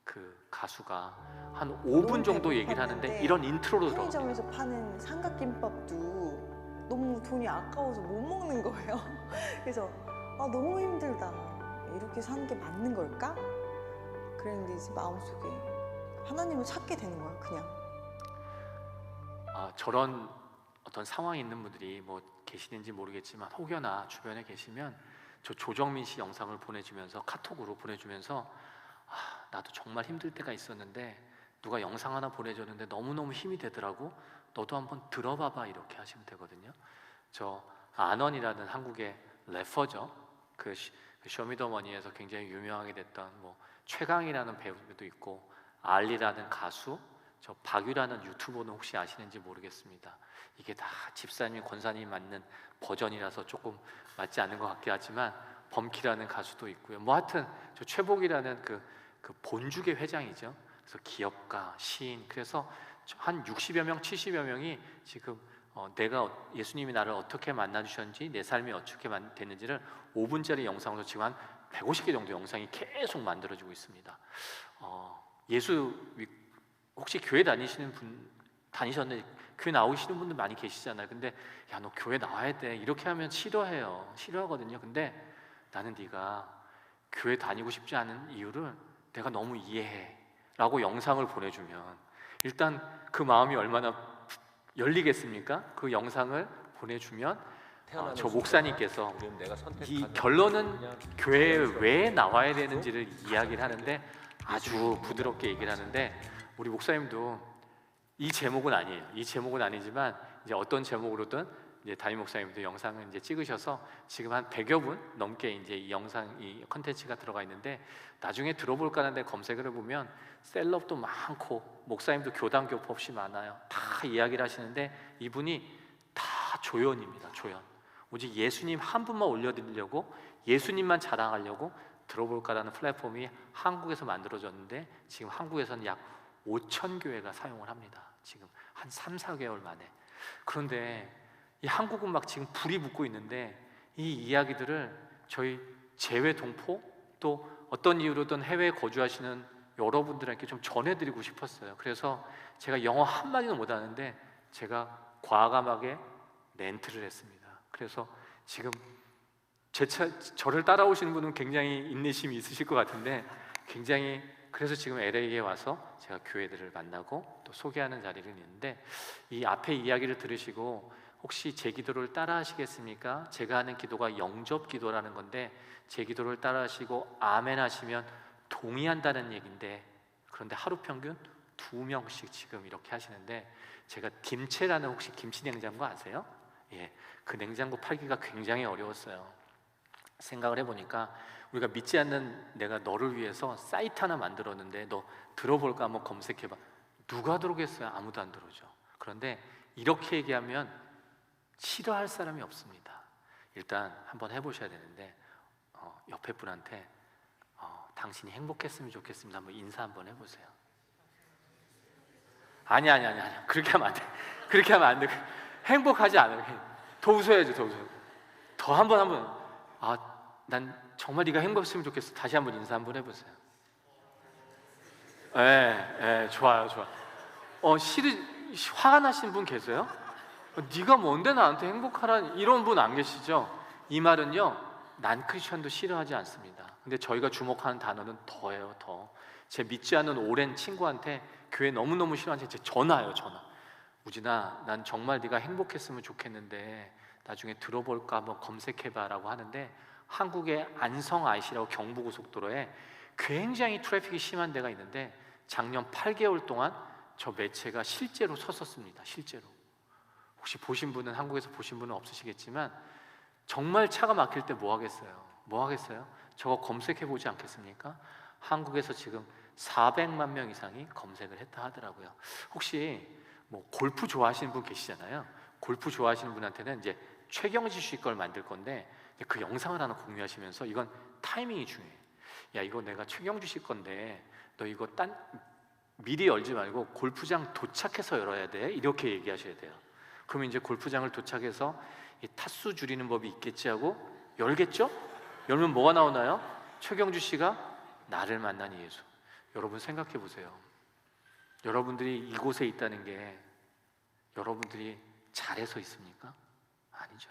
그 가수가 한 5분 정도 얘기를 하는데 이런 인트로로 들어갑니다. 편의점에서 파는 삼각김밥도 너무 돈이 아까워서 못 먹는 거예요. 그래서 너무 힘들다. 이렇게 사는 게 맞는 걸까? 그랬는데 이제 마음속에 하나님을 찾게 되는 거예요, 그냥. 저런 어떤 상황에 있는 분들이 뭐 계시는지 모르겠지만 혹여나 주변에 계시면 저 조정민 씨 영상을 보내주면서, 카톡으로 보내주면서 나도 정말 힘들 때가 있었는데 누가 영상 하나 보내줬는데 너무너무 힘이 되더라고, 너도 한번 들어봐봐, 이렇게 하시면 되거든요. 저 안원이라는 한국의 래퍼죠. 그 쇼미더머니에서 굉장히 유명하게 됐던 뭐 최강이라는 배우도 있고, 알리라는 가수, 저 박유라는 유튜버는 혹시 아시는지 모르겠습니다. 이게 다 집사님, 권사님 맞는 버전이라서 조금 맞지 않는 것 같긴 하지만, 범키라는 가수도 있고요. 뭐 하여튼 저 최복이라는 그 본주계 회장이죠. 그래서 기업가, 시인, 그래서 한 60여 명, 70여 명이 지금 내가 예수님이 나를 어떻게 만나주셨는지, 내 삶이 어떻게 됐는지를 5분짜리 영상으로 지금 한 150개 정도 영상이 계속 만들어지고 있습니다. 예수 혹시 교회 다니시는 분, 다니셨는데 교회 나오시는 분들 많이 계시잖아요. 근데 야, 너 교회 나와야 돼, 이렇게 하면 싫어해요. 싫어하거든요. 근데 나는 네가 교회 다니고 싶지 않은 이유를 내가 너무 이해해 라고 영상을 보내주면 일단 그 마음이 얼마나 열리겠습니까? 그 영상을 보내주면 저 목사님께서 이 결론은 교회에 왜 나와야 되는지를 이야기를 하는데 아주 부드럽게 얘기를 하는데, 우리 목사님도 이 제목은 아니에요. 이 제목은 아니지만 이제 어떤 제목으로든 이제 담임 목사님도 영상을 이제 찍으셔서 지금 한 100여 분 넘게 이제 이 영상, 이 컨텐츠가 들어가 있는데, 나중에 들어볼까 하는데 검색을 해보면 셀럽도 많고 목사님도 교단 교포 없이 많아요. 다 이야기를 하시는데 이분이 다 조연입니다. 조연. 오직 예수님 한 분만 올려드리려고, 예수님만 자랑하려고 들어볼까라는 플랫폼이 한국에서 만들어졌는데 지금 한국에서는 약 5천 교회가 사용을 합니다. 지금 한 3, 4개월 만에. 그런데 이 한국은 막 지금 불이 붙고 있는데 이 이야기들을 저희 재외 동포, 또 어떤 이유로든 해외에 거주하시는 여러분들에게 좀 전해드리고 싶었어요. 그래서 제가 영어 한마디도 못하는데 제가 과감하게 렌트를 했습니다. 그래서 지금 저를 따라오시는 분은 굉장히 인내심이 있으실 것 같은데, 굉장히, 그래서 지금 LA에 와서 제가 교회들을 만나고 또 소개하는 자리를 있는데, 이 앞에 이야기를 들으시고 혹시 제 기도를 따라 하시겠습니까? 제가 하는 기도가 영접 기도라는 건데, 제 기도를 따라 하시고 아멘 하시면 동의한다는 얘기인데, 그런데 하루 평균 2명씩 지금 이렇게 하시는데, 제가 김채라는, 혹시 김치 냉장고 아세요? 예, 그 냉장고 팔기가 굉장히 어려웠어요. 생각을 해보니까 우리가 믿지 않는 내가 너를 위해서 사이트 하나 만들었는데 너 들어볼까 한번 검색해봐. 누가 들어오겠어요? 아무도 안 들어오죠. 그런데 이렇게 얘기하면 싫어할 사람이 없습니다. 일단 한번 해보셔야 되는데 옆에 분한테 당신이 행복했으면 좋겠습니다. 한번 인사 한번 해보세요. 아니. 그렇게 하면 안 돼. 그렇게 하면 안 돼. 행복하지 않아요. 더 웃어야죠. 더 웃어요. 더 한번 난 정말 네가 행복했으면 좋겠어. 다시 한번 인사 한번 해보세요. 좋아요. 화가 나신 분 계세요? 네가 뭔데 나한테 행복하라니, 이런 분 안 계시죠? 이 말은요, 난 크리스천도 싫어하지 않습니다. 근데 저희가 주목하는 단어는 더예요. 더. 제 믿지 않는 오랜 친구한테 교회 너무너무 싫어하는 제 전화. 우진아, 난 정말 네가 행복했으면 좋겠는데 나중에 들어볼까 한번 검색해봐 라고 하는데, 한국의 안성 IC라고 경부고속도로에 굉장히 트래픽이 심한 데가 있는데 작년 8개월 동안 저 매체가 실제로 섰었습니다. 실제로. 혹시 보신 분은, 한국에서 보신 분은 없으시겠지만 정말 차가 막힐 때 뭐 하겠어요? 저거 검색해 보지 않겠습니까? 한국에서 지금 400만 명 이상이 검색을 했다 하더라고요. 혹시 뭐 골프 좋아하시는 분 계시잖아요. 골프 좋아하시는 분한테는 이제 최경지 씨 걸 만들 건데 그 영상을 하나 공유하시면서, 이건 타이밍이 중요해요. 야, 이거 내가 최경주 씨 건데 너 이거 미리 열지 말고 골프장 도착해서 열어야 돼, 이렇게 얘기하셔야 돼요. 그러면 이제 골프장을 도착해서 이 타수 줄이는 법이 있겠지 하고 열겠죠? 열면 뭐가 나오나요? 최경주 씨가 나를 만난 예수. 여러분 생각해 보세요. 여러분들이 이곳에 있다는 게 여러분들이 잘해서 있습니까? 아니죠.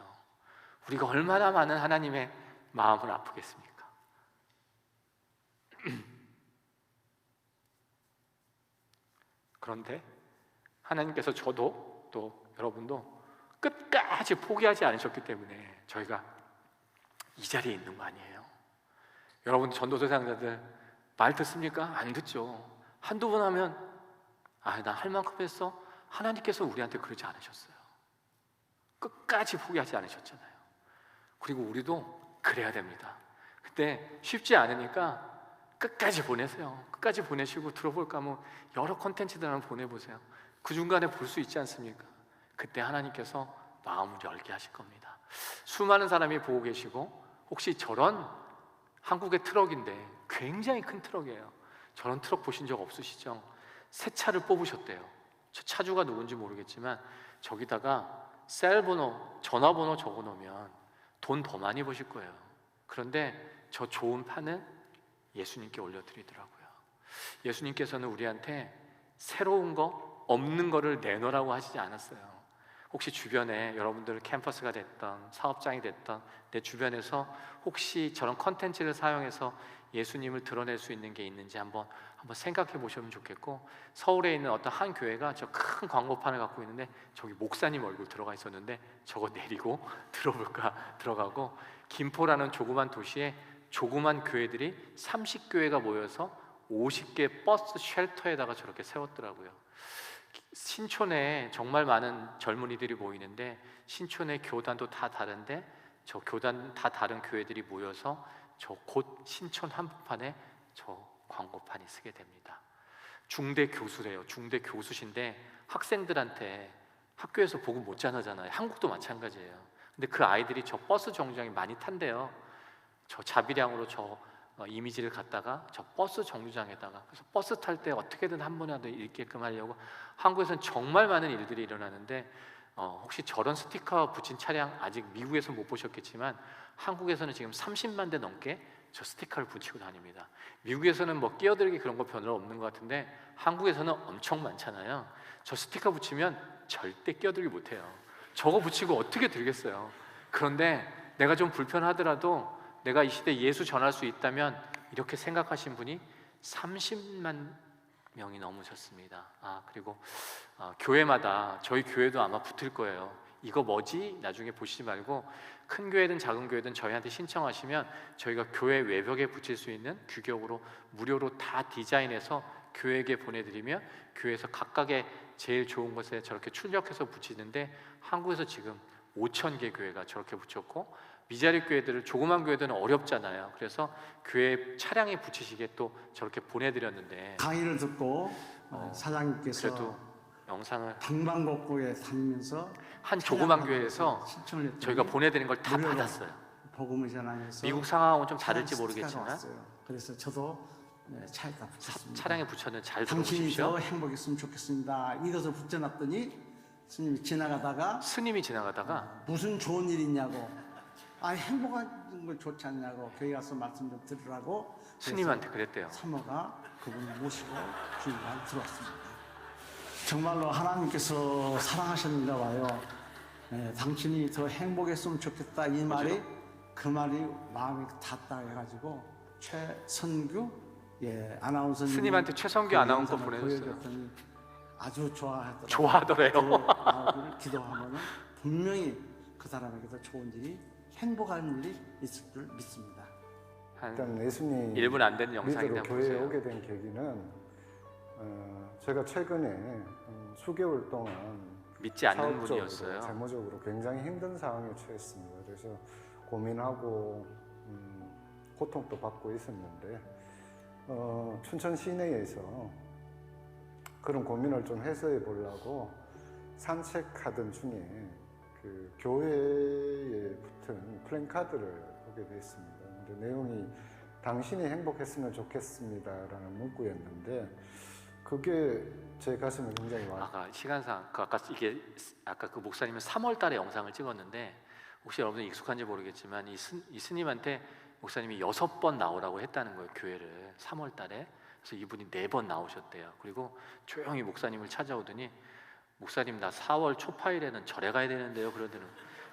우리가 얼마나 많은 하나님의 마음을 아프겠습니까? 그런데 하나님께서 저도 또 여러분도 끝까지 포기하지 않으셨기 때문에 저희가 이 자리에 있는 거 아니에요. 여러분 전도서 사역자들 말 듣습니까? 안 듣죠. 한두 번 하면 나 할 만큼 했어. 하나님께서 우리한테 그러지 않으셨어요. 끝까지 포기하지 않으셨잖아요. 그리고 우리도 그래야 됩니다. 근데 쉽지 않으니까 끝까지 보내세요. 끝까지 보내시고 들어볼까 하면 여러 콘텐츠들 한번 보내보세요. 그 중간에 볼 수 있지 않습니까? 그때 하나님께서 마음을 열게 하실 겁니다. 수많은 사람이 보고 계시고, 혹시 저런 한국의 트럭인데 굉장히 큰 트럭이에요. 저런 트럭 보신 적 없으시죠? 새 차를 뽑으셨대요. 저 차주가 누군지 모르겠지만 저기다가 셀번호, 전화번호 적어놓으면 돈 더 많이 버실 거예요. 그런데 저 좋은 판은 예수님께 올려드리더라고요. 예수님께서는 우리한테 새로운 거, 없는 거를 내놓으라고 하시지 않았어요. 혹시 주변에 여러분들 캠퍼스가 됐던 사업장이 됐던 내 주변에서 혹시 저런 컨텐츠를 사용해서 예수님을 드러낼 수 있는 게 있는지 한번 생각해 보시면 좋겠고, 서울에 있는 어떤 한 교회가 저 큰 광고판을 갖고 있는데 저기 목사님 얼굴 들어가 있었는데 저거 내리고 들어볼까 들어가고, 김포라는 조그만 도시에 조그만 교회들이 30교회가 모여서 50개 버스 쉘터에다가 저렇게 세웠더라고요. 신촌에 정말 많은 젊은이들이 모이는데 신촌의 교단도 다 다른데 저 교단 다 다른 교회들이 모여서 저 곧 신촌 한복판에 저 광고판이 쓰게 됩니다. 중대 교수래요. 중대 교수신데 학생들한테 학교에서 복음 못 전하잖아요. 한국도 마찬가지예요. 근데 그 아이들이 저 버스 정류장에 많이 탄대요. 저 자비량으로 저 이미지를 갖다가 저 버스 정류장에다가, 그래서 버스 탈 때 어떻게든 한 번이라도 읽게끔 하려고. 한국에서는 정말 많은 일들이 일어나는데 혹시 저런 스티커 붙인 차량 아직 미국에서 못 보셨겠지만 한국에서는 지금 30만 대 넘게 저 스티커를 붙이고 다닙니다. 미국에서는 뭐 끼어들기 그런 거 별로 없는 것 같은데 한국에서는 엄청 많잖아요. 저 스티커 붙이면 절대 끼어들기 못해요. 저거 붙이고 어떻게 들겠어요. 그런데 내가 좀 불편하더라도 내가 이 시대에 예수 전할 수 있다면, 이렇게 생각하신 분이 30만 명이 넘으셨습니다. 그리고 교회마다, 저희 교회도 아마 붙을 거예요. 이거 뭐지? 나중에 보시지 말고 큰 교회든 작은 교회든 저희한테 신청하시면 저희가 교회 외벽에 붙일 수 있는 규격으로 무료로 다 디자인해서 교회에게 보내드리면 교회에서 각각의 제일 좋은 곳에 저렇게 출력해서 붙이는데, 한국에서 지금 5,000개 교회가 저렇게 붙였고, 미자립 교회들을, 조그만 교회들은 어렵잖아요. 그래서 교회 차량에 붙이시게 또 저렇게 보내드렸는데, 강의를 듣고 사장님께서 그래도 영상을 방방곡곡에 다니면서 한 조그만 교회에서 저희가 보내드린 걸 다 무료로 받았어요. 복음을 전하면서 미국 상황은 좀 다를지 모르겠지만 왔어요. 그래서 저도 차에다 붙였습니다. 차량에 붙였는데 잘 당신이 들어보십시오. 더 행복했으면 좋겠습니다. 이것을 붙여놨더니 스님이 지나가다가 무슨 좋은 일 있냐고, 행복한 걸 좋지 않냐고, 교회 가서 말씀 좀 들으라고 스님한테 그랬대요. 사모가 그분을 모시고 주님과 들어왔습니다. 정말로 하나님께서 사랑하셨는가 봐요. 당신이 더 행복했으면 좋겠다, 이 말이 그 말이 마음에 닿다 해가지고 최선규 아나운서님 스님한테 최선규 아나운서 보내줬어요. 아주 좋아하더라고요. 좋아하더래요. 기도하면 분명히 그 사람에게도 좋은 일이, 행복한 일이 있을 줄 믿습니다. 일단 예수님 1분 안 되는 영상이나 교회에 보세요. 오게 된 계기는 제가 최근에 수개월 동안 믿지 않는 사업적으로, 분이었어요. 재무적으로 굉장히 힘든 상황에 처했습니다. 그래서 고민하고 고통도 받고 있었는데 춘천 시내에서 그런 고민을 좀 해소해 보려고 산책하던 중에 그 교회에 붙은 플랜카드를 보게 됐습니다. 근데 내용이 당신이 행복했으면 좋겠습니다라는 문구였는데 그게 제 가슴에 굉장히 많이. 아까 시간상 아까 그 목사님은 3월달에 영상을 찍었는데 혹시 여러분들 익숙한지 모르겠지만 이 스님한테 목사님이 6번 나오라고 했다는 거예요, 교회를. 3월달에. 그래서 이분이 4번 나오셨대요. 그리고 조용히 목사님을 찾아오더니 목사님 나 4월 초파일에는 절에 가야 되는데요. 그러더니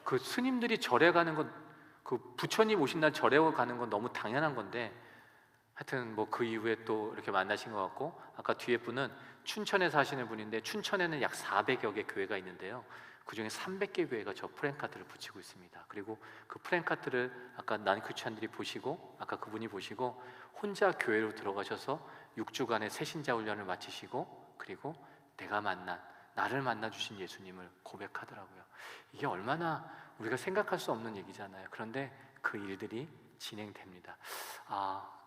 그 스님들이 절에 가는 건, 그 부처님 오신 날 절에 가는 건 너무 당연한 건데 하여튼 뭐 그 이후에 또 이렇게 만나신 것 같고, 아까 뒤에 분은 춘천에 사시는 분인데 춘천에는 약 400여 개 교회가 있는데요. 그중에 300개 교회가 저 프랜카드를 붙이고 있습니다. 그리고 그 프랜카드를 아까 난크리스찬들이 보시고, 아까 그분이 보시고 혼자 교회로 들어가셔서 6주간의 새신자 훈련을 마치시고, 그리고 나를 만나 주신 예수님을 고백하더라고요. 이게 얼마나 우리가 생각할 수 없는 얘기잖아요. 그런데 그 일들이 진행됩니다.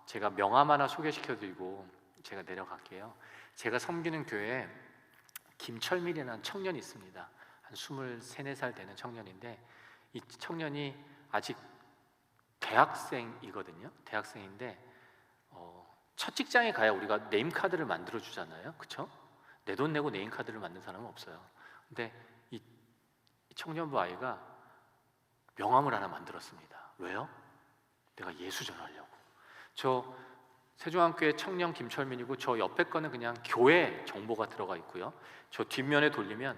제가 명함 하나 소개시켜드리고 제가 내려갈게요. 제가 섬기는 교회에 김철민이라는 청년이 있습니다. 한 23, 24살 되는 청년인데 이 청년이 아직 대학생이거든요. 대학생인데 첫 직장에 가야 우리가 네임카드를 만들어 주잖아요. 그렇죠? 내 돈 내고 네임카드를 만든 사람은 없어요. 근데 이 청년부 아이가 명함을 하나 만들었습니다. 왜요? 내가 예수 전하려고. 저 세종한교회 청년 김철민이고, 저 옆에 거는 그냥 교회 정보가 들어가 있고요. 저 뒷면에 돌리면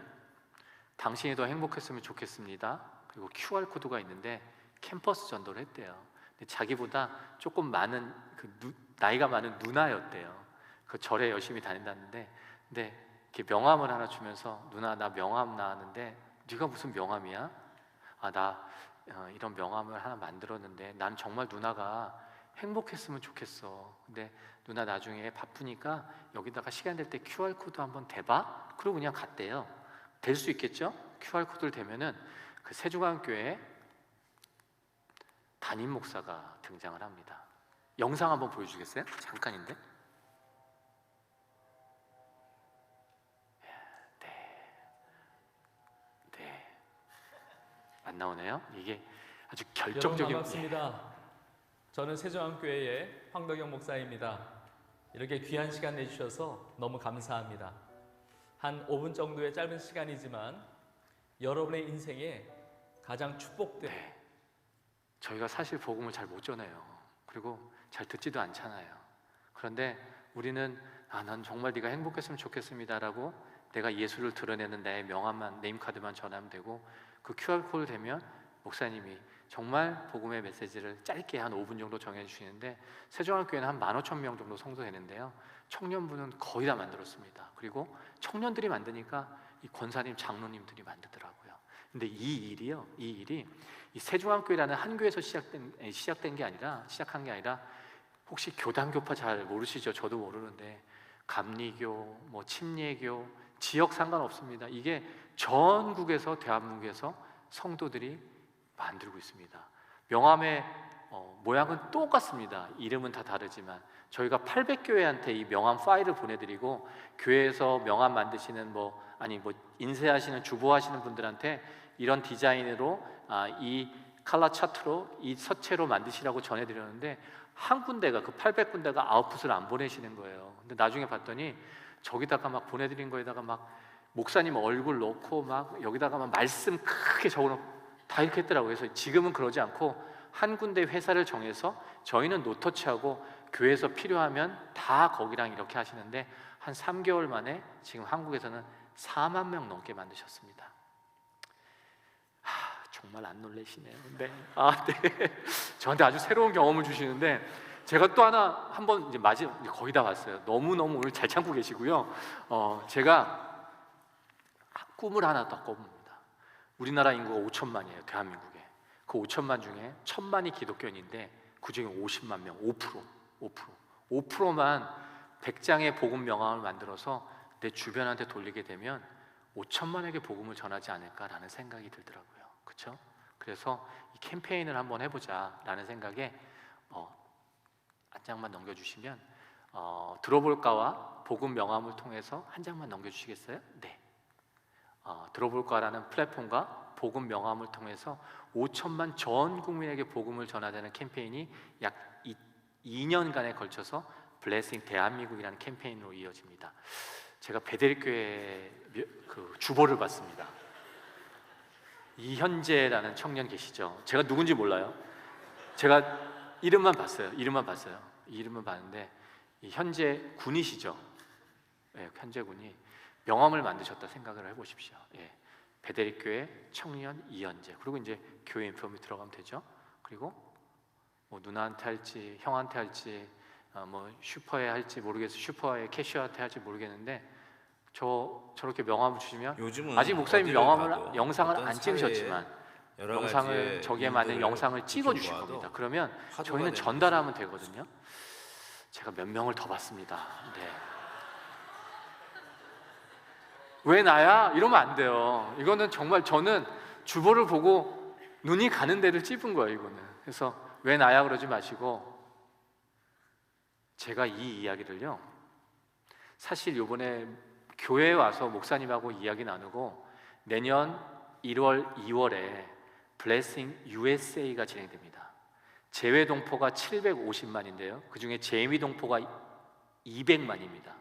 당신이 더 행복했으면 좋겠습니다. 그리고 QR코드가 있는데 캠퍼스 전도를 했대요. 근데 자기보다 조금 많은 나이가 많은 누나였대요. 그 절에 열심히 다닌다는데, 근데 이렇게 명함을 하나 주면서 누나 나 명함 나왔는데 네가 무슨 명함이야? 나 이런 명함을 하나 만들었는데 난 정말 누나가 행복했으면 좋겠어. 근데 누나 나중에 바쁘니까 여기다가 시간 될 때 QR코드 한번 대봐? 그리고 그냥 갔대요. 될 수 있겠죠? QR코드를 대면은 그 세종한교회 담임 목사가 등장을 합니다. 영상 한번 보여주겠어요? 잠깐인데. 네. 안 나오네요. 이게 아주 결정적인. 여러분 반갑습니다. 저는 세종한교회의 황덕영 목사입니다. 이렇게 귀한 시간 내주셔서 너무 감사합니다. 한 5분 정도의 짧은 시간이지만 여러분의 인생에 가장 축복된. 저희가 사실 복음을 잘 못 전해요. 그리고 잘 듣지도 않잖아요. 그런데 우리는 난 정말 네가 행복했으면 좋겠습니다라고 내가 예수를 드러내는 나의 명함만, 네임카드만 전하면 되고, 그 QR코드를 대면 목사님이 정말 복음의 메시지를 짧게 한 5분 정도 정해주시는데, 세종한교회는 한 15,000명 정도 성도되는데요. 청년부는 거의 다 만들었습니다. 그리고 청년들이 만드니까 이 권사님, 장로님들이 만들더라고요. 근데 이 일이 이 세종한교회라는 한 교회에서 시작한 게 아니라 혹시 교단교파 잘 모르시죠? 저도 모르는데 감리교, 뭐 침례교, 지역 상관없습니다. 이게 전국에서, 대한민국에서 성도들이 만들고 있습니다. 명함의 모양은 똑같습니다. 이름은 다 다르지만 저희가 800교회한테 이 명함 파일을 보내드리고 교회에서 명함 만드시는 인쇄하시는 주보하시는 분들한테 이런 디자인으로 이 컬러 차트로 이 서체로 만드시라고 전해드렸는데 한 군데가 그 800군데가 아웃풋을 안 보내시는 거예요. 근데 나중에 봤더니 저기다가 막 보내드린 거에다가 막 목사님 얼굴 넣고 막 여기다가 막 말씀 크게 적어놓고 다 이렇게 했더라고요. 그래서 지금은 그러지 않고 한 군데 회사를 정해서 저희는 노터치하고 교회에서 필요하면 다 거기랑 이렇게 하시는데 한 3개월 만에 지금 한국에서는 4만 명 넘게 만드셨습니다. 정말 안 놀라시네요. 네. 네. 저한테 아주 새로운 경험을 주시는데 제가 또 하나 한번 이제 거의 다 왔어요. 너무너무 오늘 잘 참고 계시고요. 제가 꿈을 하나 더 꿔봅니다. 우리나라 인구가 5천만이에요. 대한민국에. 그 5천만 중에 1,000만이 기독교인인데 그중에 50만 명, 5%만 100장의 복음 명함을 만들어서 내 주변한테 돌리게 되면 5천만에게 복음을 전하지 않을까라는 생각이 들더라고요. 그렇죠? 그래서 이 캠페인을 한번 해보자라는 생각에 한 장만 넘겨주시면 들어볼까와 복음 명함을 통해서 한 장만 넘겨주시겠어요? 네. 들어볼까라는 플랫폼과 복음 명함을 통해서 5천만 전 국민에게 복음을 전하자는 캠페인이 약 2년간에 걸쳐서 블레싱 대한민국이라는 캠페인으로 이어집니다. 제가 베델교회 그 주보를 봤습니다. 이현재라는 청년 계시죠? 제가 누군지 몰라요. 제가 이름만 봤어요. 이름만 봤는데 이 현재 군이시죠? 네, 현재 군이 명함을 만드셨다 생각을 해보십시오. 예. 베델교회 청년 이현재. 그리고 이제 교회 인폼이 들어가면 되죠. 그리고 뭐 누나한테 할지 형한테 할지 슈퍼에 할지 모르겠어요. 슈퍼에 캐시어한테 할지 모르겠는데 저렇게 명함을 주시면 아직 목사님 영상을 안 찍으셨지만 영상을 저기에 맞는 영상을 찍어 주실 겁니다. 그러면 저희는 전달하면 되거든요. 제가 몇 명을 더 봤습니다. 네. 왜 나야? 이러면 안 돼요. 이거는 정말 저는 주보를 보고 눈이 가는 데를 찝은 거예요. 이거는. 그래서 왜 나야 그러지 마시고 제가 이 이야기를요 사실 요번에 교회에 와서 목사님하고 이야기 나누고 내년 1월, 2월에 블레싱 USA가 진행됩니다. 재외 동포가 750만인데요. 그중에 재미 동포가 200만입니다.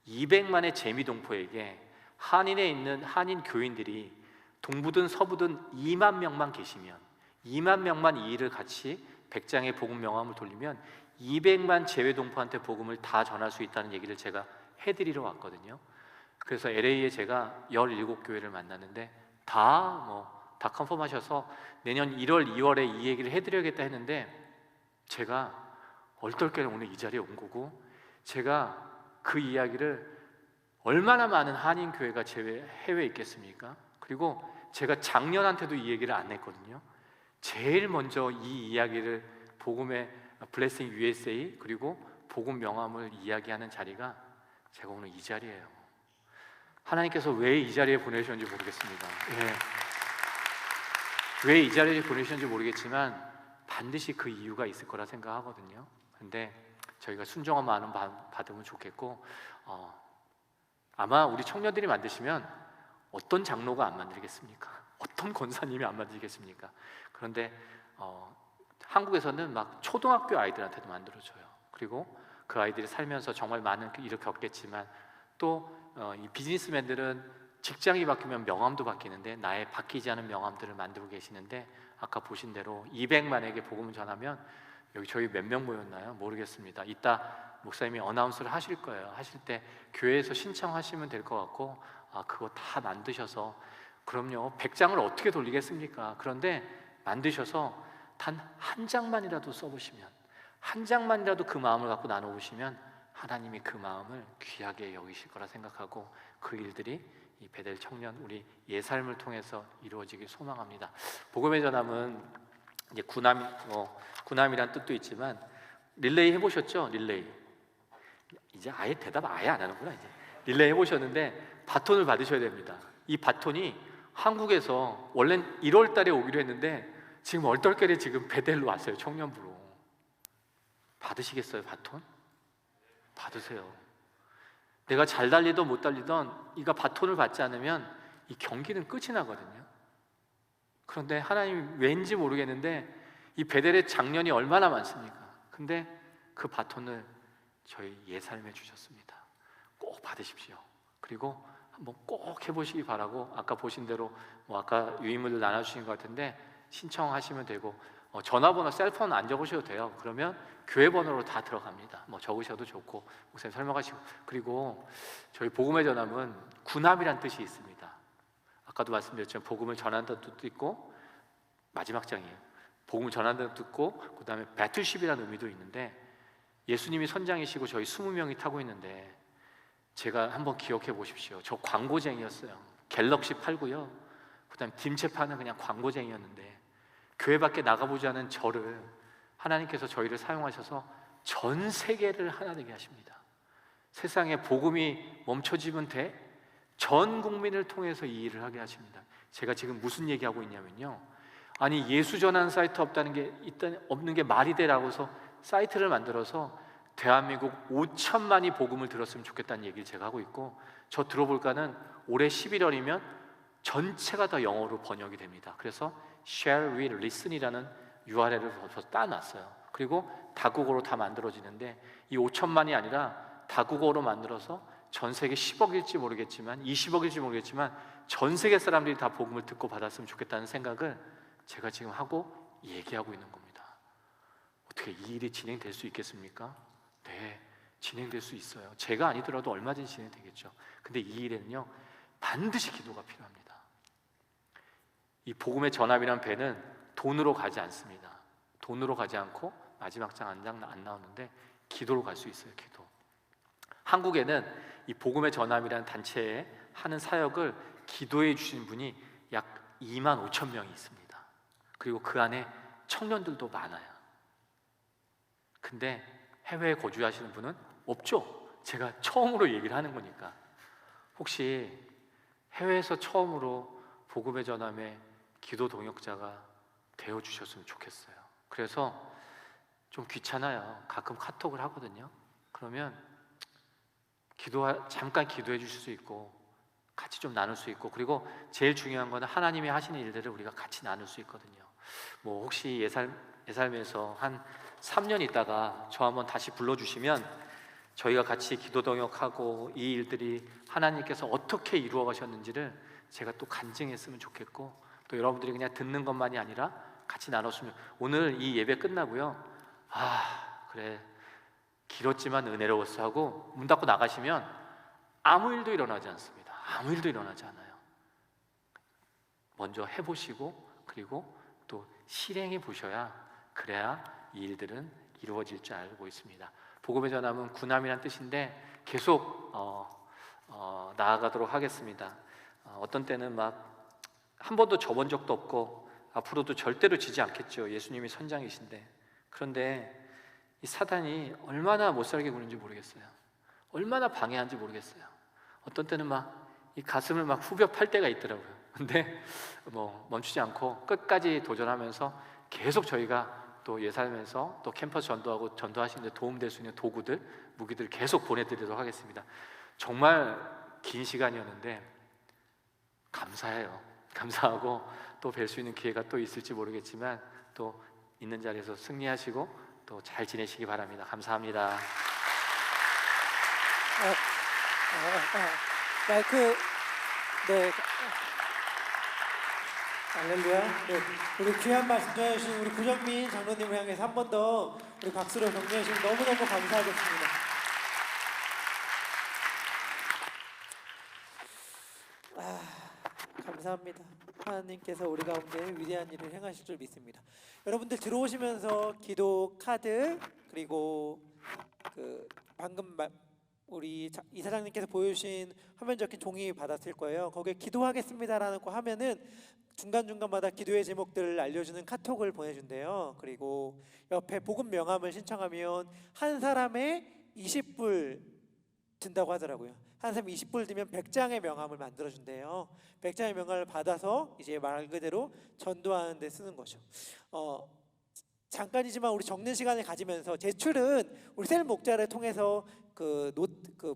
200만의 재미 동포에게 한인에 있는 한인 교인들이 동부든 서부든 2만 명만 계시면 2만 명만 이 일을 같이 100장의 복음 명함을 돌리면 200만 재외 동포한테 복음을 다 전할 수 있다는 얘기를 제가 해드리러 왔거든요. 그래서 LA에 제가 17교회를 만났는데 다 컨펌하셔서 내년 1월, 2월에 이 얘기를 해드려야겠다 했는데 제가 얼떨결에 오늘 이 자리에 온 거고 제가 그 이야기를 얼마나 많은 한인 교회가 해외에 있겠습니까? 그리고 제가 작년한테도 이 얘기를 안 했거든요. 제일 먼저 이 이야기를 복음의 블레싱 USA 그리고 복음 명함을 이야기하는 자리가 제가 오늘 이 자리예요. 하나님께서 왜 이 자리에 보내셨는지 모르겠습니다. 왜 이 자리에 보내셨는지 모르겠지만 반드시 그 이유가 있을 거라 생각하거든요. 근데 저희가 순종한 마음 받으면 좋겠고 아마 우리 청년들이 만드시면 어떤 장로가 안 만들겠습니까? 어떤 권사님이 안 만들겠습니까? 그런데 한국에서는 막 초등학교 아이들한테도 만들어줘요. 그리고 그 아이들이 살면서 정말 많은 일을 겪겠지만 또 이 비즈니스맨들은 직장이 바뀌면 명함도 바뀌는데 나의 바뀌지 않은 명함들을 만들고 계시는데 아까 보신 대로 200만에게 복음을 전하면 여기 저희 몇 명 모였나요? 모르겠습니다. 이따 목사님이 어나운스를 하실 거예요. 하실 때 교회에서 신청하시면 될 것 같고 그거 다 만드셔서 그럼요 100장을 어떻게 돌리겠습니까? 그런데 만드셔서 단 한 장만이라도 써보시면 한 장만이라도 그 마음을 갖고 나눠보시면 하나님이 그 마음을 귀하게 여기실 거라 생각하고 그 일들이 이 베델 청년 우리 예삶을 통해서 이루어지길 소망합니다. 복음의 전함은 이제 구남이란 뜻도 있지만 릴레이 해보셨죠? 릴레이 이제 아예 대답 아예 안 하는구나. 이제 릴레이 해보셨는데 바톤을 받으셔야 됩니다. 이 바톤이 한국에서 원래는 1월 달에 오기로 했는데 지금 얼떨결에 지금 베델로 왔어요. 청년부로. 받으시겠어요? 바톤? 받으세요. 내가 잘 달리던 못 달리던 이가 바톤을 받지 않으면 이 경기는 끝이 나거든요. 그런데 하나님 왠지 모르겠는데 이 베델의 장년이 얼마나 많습니까? 근데 그 바톤을 저희 예살매 주셨습니다. 꼭 받으십시오. 그리고 한번 꼭 해보시기 바라고, 아까 보신 대로 아까 유인물들 나눠주신 것 같은데 신청하시면 되고, 전화번호 셀폰 안 적으셔도 돼요. 그러면 교회 번호로 다 들어갑니다. 적으셔도 좋고, 목사님 설명하시고. 그리고 저희 복음의 전함은 군함이란 뜻이 있습니다. 아까도 말씀드렸지만 복음을 전한다는 뜻도 있고, 마지막 장이에요. 복음을 전한다는 뜻도 있고, 그 다음에 배틀쉽이라는 의미도 있는데, 예수님이 선장이시고 저희 20명이 타고 있는데, 제가 한번 기억해 보십시오. 저 광고쟁이였어요. 갤럭시 팔고요, 그 다음에 김치 파는 그냥 광고쟁이였는데, 교회 밖에 나가보지 않은 저를 하나님께서 저희를 사용하셔서 전 세계를 하나 되게 하십니다. 세상에 복음이 멈춰지면 돼? 전 국민을 통해서 이 일을 하게 하십니다. 제가 지금 무슨 얘기하고 있냐면요, 아니 예수 전하는 사이트 없는 게 말이 되라고서 사이트를 만들어서 대한민국 5천만이 복음을 들었으면 좋겠다는 얘기를 제가 하고 있고, 저 들어볼까는 올해 11월이면 전체가 다 영어로 번역이 됩니다. 그래서 Shall we listen이라는 URL을 따놨어요. 그리고 다국어로 다 만들어지는데, 이 5천만이 아니라 다국어로 만들어서 전 세계 10억일지 모르겠지만 20억일지 모르겠지만 전 세계 사람들이 다 복음을 듣고 받았으면 좋겠다는 생각을 제가 지금 하고 얘기하고 있는 겁니다. 어떻게 이 일이 진행될 수 있겠습니까? 네, 진행될 수 있어요. 제가 아니더라도 얼마든지 진행되겠죠. 근데 이 일에는요, 반드시 기도가 필요합니다. 이 복음의 전함이란 배는 돈으로 가지 않습니다. 돈으로 가지 않고 마지막 장 안 나오는데 기도로 갈 수 있어요. 기도. 한국에는 이 복음의 전함이라는 단체에 하는 사역을 기도해 주신 분이 약 2만 5천 명이 있습니다. 그리고 그 안에 청년들도 많아요. 근데 해외에 거주하시는 분은 없죠. 제가 처음으로 얘기를 하는 거니까. 혹시 해외에서 처음으로 복음의 전함에 기도 동역자가 되어 주셨으면 좋겠어요. 그래서 좀 귀찮아요. 가끔 카톡을 하거든요. 그러면 잠깐 기도해 주실 수 있고, 같이 좀 나눌 수 있고, 그리고 제일 중요한 거는 하나님이 하시는 일들을 우리가 같이 나눌 수 있거든요. 혹시 예살매에서 한 3년 있다가 저 한번 다시 불러주시면 저희가 같이 기도 동역하고 이 일들이 하나님께서 어떻게 이루어 가셨는지를 제가 또 간증했으면 좋겠고, 또 여러분들이 그냥 듣는 것만이 아니라 같이 나눴으면. 오늘 이 예배 끝나고요, 그래 길었지만 은혜로웠어 하고 문 닫고 나가시면 아무 일도 일어나지 않습니다. 아무 일도 일어나지 않아요. 먼저 해보시고 그리고 또 실행해 보셔야, 그래야 이 일들은 이루어질 줄 알고 있습니다. 복음의 전함은 군함이란 뜻인데 계속 나아가도록 하겠습니다. 어떤 때는 막 한 번도 져본 적도 없고 앞으로도 절대로 지지 않겠죠. 예수님이 선장이신데. 그런데 이 사단이 얼마나 못살게 구는지 모르겠어요. 얼마나 방해하는지 모르겠어요. 어떤 때는 막 이 가슴을 막 후벼 팔 때가 있더라고요. 근데 멈추지 않고 끝까지 도전하면서 계속 저희가 또 예살면서 또 캠퍼스 전도하고 전도하시는 데 도움될 수 있는 도구들, 무기들 계속 보내드리도록 하겠습니다. 정말 긴 시간이었는데 감사해요. 감사하고 또 뵐 수 있는 기회가 또 있을지 모르겠지만 또 있는 자리에서 승리하시고 또 잘 지내시기 바랍니다. 감사합니다. 마이크. 네. 할렐루야. 네. 우리 귀한 말씀 전해주신 우리 구정민 장로님을 향해서 한 번 더 우리 박수로 격려해 주시면 너무너무 감사하겠습니다. 감사합니다. 하나님께서 우리 가운데 위대한 일을 행하실 줄 믿습니다. 여러분들 들어오시면서 기도 카드, 그리고 방금 우리 이사장님께서 보여주신 화면적인 종이 받았을 거예요. 거기에 기도하겠습니다라는 거 하면은 중간중간마다 기도의 제목들을 알려주는 카톡을 보내준대요. 그리고 옆에 복음 명함을 신청하면 한 사람에 20불 든다고 하더라고요. 한 사람이 20불 들면 100장의 명함을 만들어준대요. 100장의 명함을 받아서 이제 말 그대로 전도하는 데 쓰는 거죠. 잠깐이지만 우리 적는 시간을 가지면서 제출은 우리 셀 목자를 통해서 그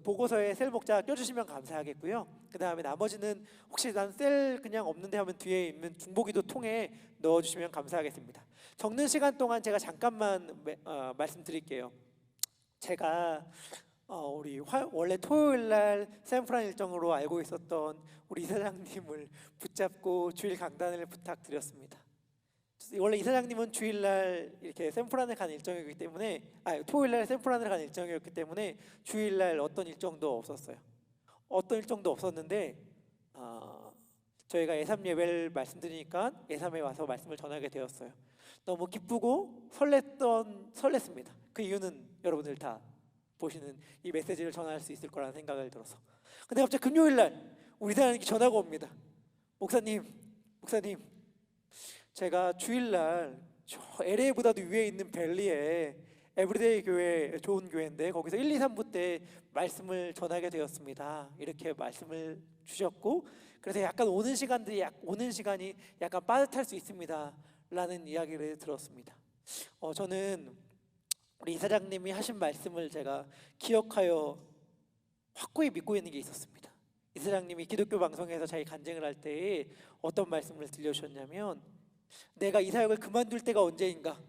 보고서에 셀 목자 껴주시면 감사하겠고요. 그 다음에 나머지는 혹시 난 셀 그냥 없는데 하면 뒤에 있는 중보기도 통에 넣어주시면 감사하겠습니다. 적는 시간 동안 제가 잠깐만 말씀드릴게요. 제가 우리 원래 토요일 날 샌프란 일정으로 알고 있었던 우리 이사장님을 붙잡고 주일 강단을 부탁드렸습니다. 원래 이사장님은 주일날 이렇게 샌프란을 가는 일정이었기 때문에 토요일날 샌프란을 가는 일정이었기 때문에 주일날 어떤 일정도 없었어요. 어떤 일정도 없었는데 저희가 예삼 예배를 말씀드리니까 예삼에 와서 말씀을 전하게 되었어요. 너무 기쁘고 설렜습니다. 그 이유는 여러분들 다 보시는 이 메시지를 전할 수 있을 거라는 생각을 들어서. 근데 갑자기 금요일날 우리 이사장님께 전화가 옵니다. 목사님 제가 주일날 저 LA보다도 위에 있는 벨리에 에브리데이 교회 좋은 교회인데 거기서 1, 2, 3부 때 말씀을 전하게 되었습니다. 이렇게 말씀을 주셨고 그래서 약간 오는 시간이 약간 빠듯할 수 있습니다. 라는 이야기를 들었습니다. 저는 우리 이사장님이 하신 말씀을 제가 기억하여 확고히 믿고 있는 게 있었습니다. 이사장님이 기독교 방송에서 자기 간증을 할 때에 어떤 말씀을 들려주셨냐면 내가 이 사역을 그만둘 때가 언제인가?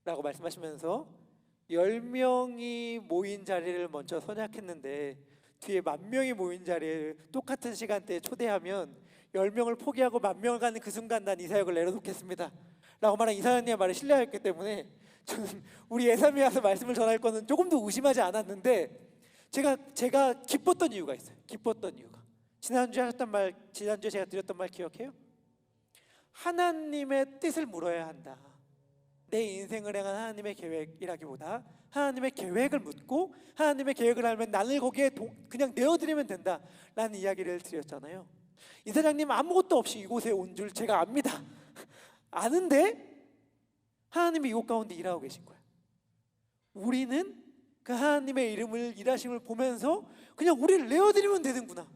라고 말씀하시면서 10명이 모인 자리를 먼저 선약했는데 뒤에 10,000명이 모인 자리에 똑같은 시간대에 초대하면 10명을 포기하고 10,000명을 가는 그 순간 난 이 사역을 내려놓겠습니다. 라고 말한 이사장님의 말에 신뢰하였기 때문에 저는 우리 예삼에 와서 말씀을 전할 거는 조금도 의심하지 않았는데 제가 기뻤던 이유가 있어요. 기뻤던 이유가 지난주에 제가 드렸던 말 기억해요? 하나님의 뜻을 물어야 한다. 내 인생을 향한 하나님의 계획이라기보다 하나님의 계획을 묻고 하나님의 계획을 알면 나를 거기에 그냥 내어드리면 된다 라는 이야기를 드렸잖아요. 이사장님 아무것도 없이 이곳에 온 줄 제가 압니다. 아는데 하나님이 이곳 가운데 일하고 계신 거예요. 우리는 그 하나님의 이름을 일하심을 보면서 그냥 우리를 내어드리면 되는구나.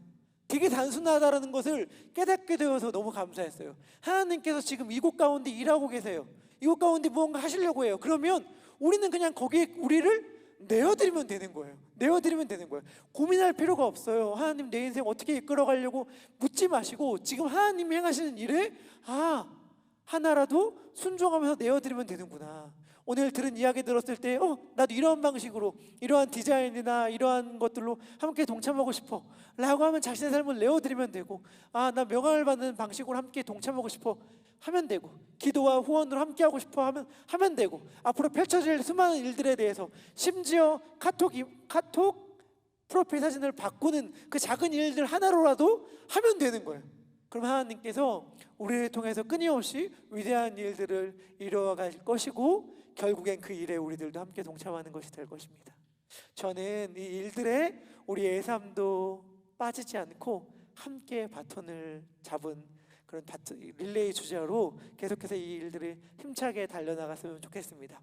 되게 단순하다라는 것을 깨닫게 되어서 너무 감사했어요. 하나님께서 지금 이곳 가운데 일하고 계세요. 이곳 가운데 무언가 하시려고 해요. 그러면 우리는 그냥 거기에 우리를 내어드리면 되는 거예요. 내어드리면 되는 거예요. 고민할 필요가 없어요. 하나님 내 인생 어떻게 이끌어가려고 묻지 마시고 지금 하나님이 행하시는 일에 하나라도 순종하면서 내어드리면 되는구나. 오늘 들은 이야기 들었을 때 나도 이러한 방식으로 이러한 디자인이나 이러한 것들로 함께 동참하고 싶어 라고 하면 자신의 삶을 내어드리면 되고 나 명함을 받는 방식으로 함께 동참하고 싶어 하면 되고 기도와 후원으로 함께 하고 싶어 하면 되고 앞으로 펼쳐질 수많은 일들에 대해서 심지어 카톡 프로필 사진을 바꾸는 그 작은 일들 하나로라도 하면 되는 거예요. 그럼 하나님께서 우리를 통해서 끊임없이 위대한 일들을 이루어갈 것이고 결국엔 그 일에 우리들도 함께 동참하는 것이 될 것입니다. 저는 이 일들에 우리 예삼도 빠지지 않고 함께 바톤을 잡은 그런 릴레이 주자로 계속해서 이 일들을 힘차게 달려나갔으면 좋겠습니다.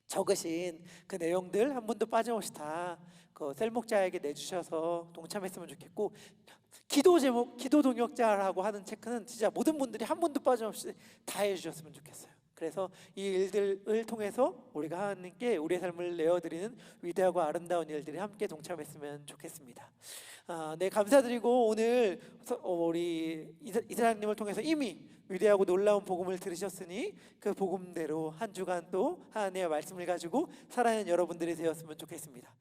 적으신 그 내용들 한 분도 빠짐없이 다 그 셀목자에게 내주셔서 동참했으면 좋겠고 기도 제목, 기도 동역자라고 하는 체크는 진짜 모든 분들이 한 분도 빠짐없이 다 해주셨으면 좋겠어요. 그래서 이 일들을 통해서 우리가 하나님께 우리의 삶을 내어드리는 위대하고 아름다운 일들이 함께 동참했으면 좋겠습니다. 네, 감사드리고 오늘 우리 이사장님을 통해서 이미 위대하고 놀라운 복음을 들으셨으니 그 복음대로 한 주간 또 하나님의 말씀을 가지고 살아가는 여러분들이 되었으면 좋겠습니다.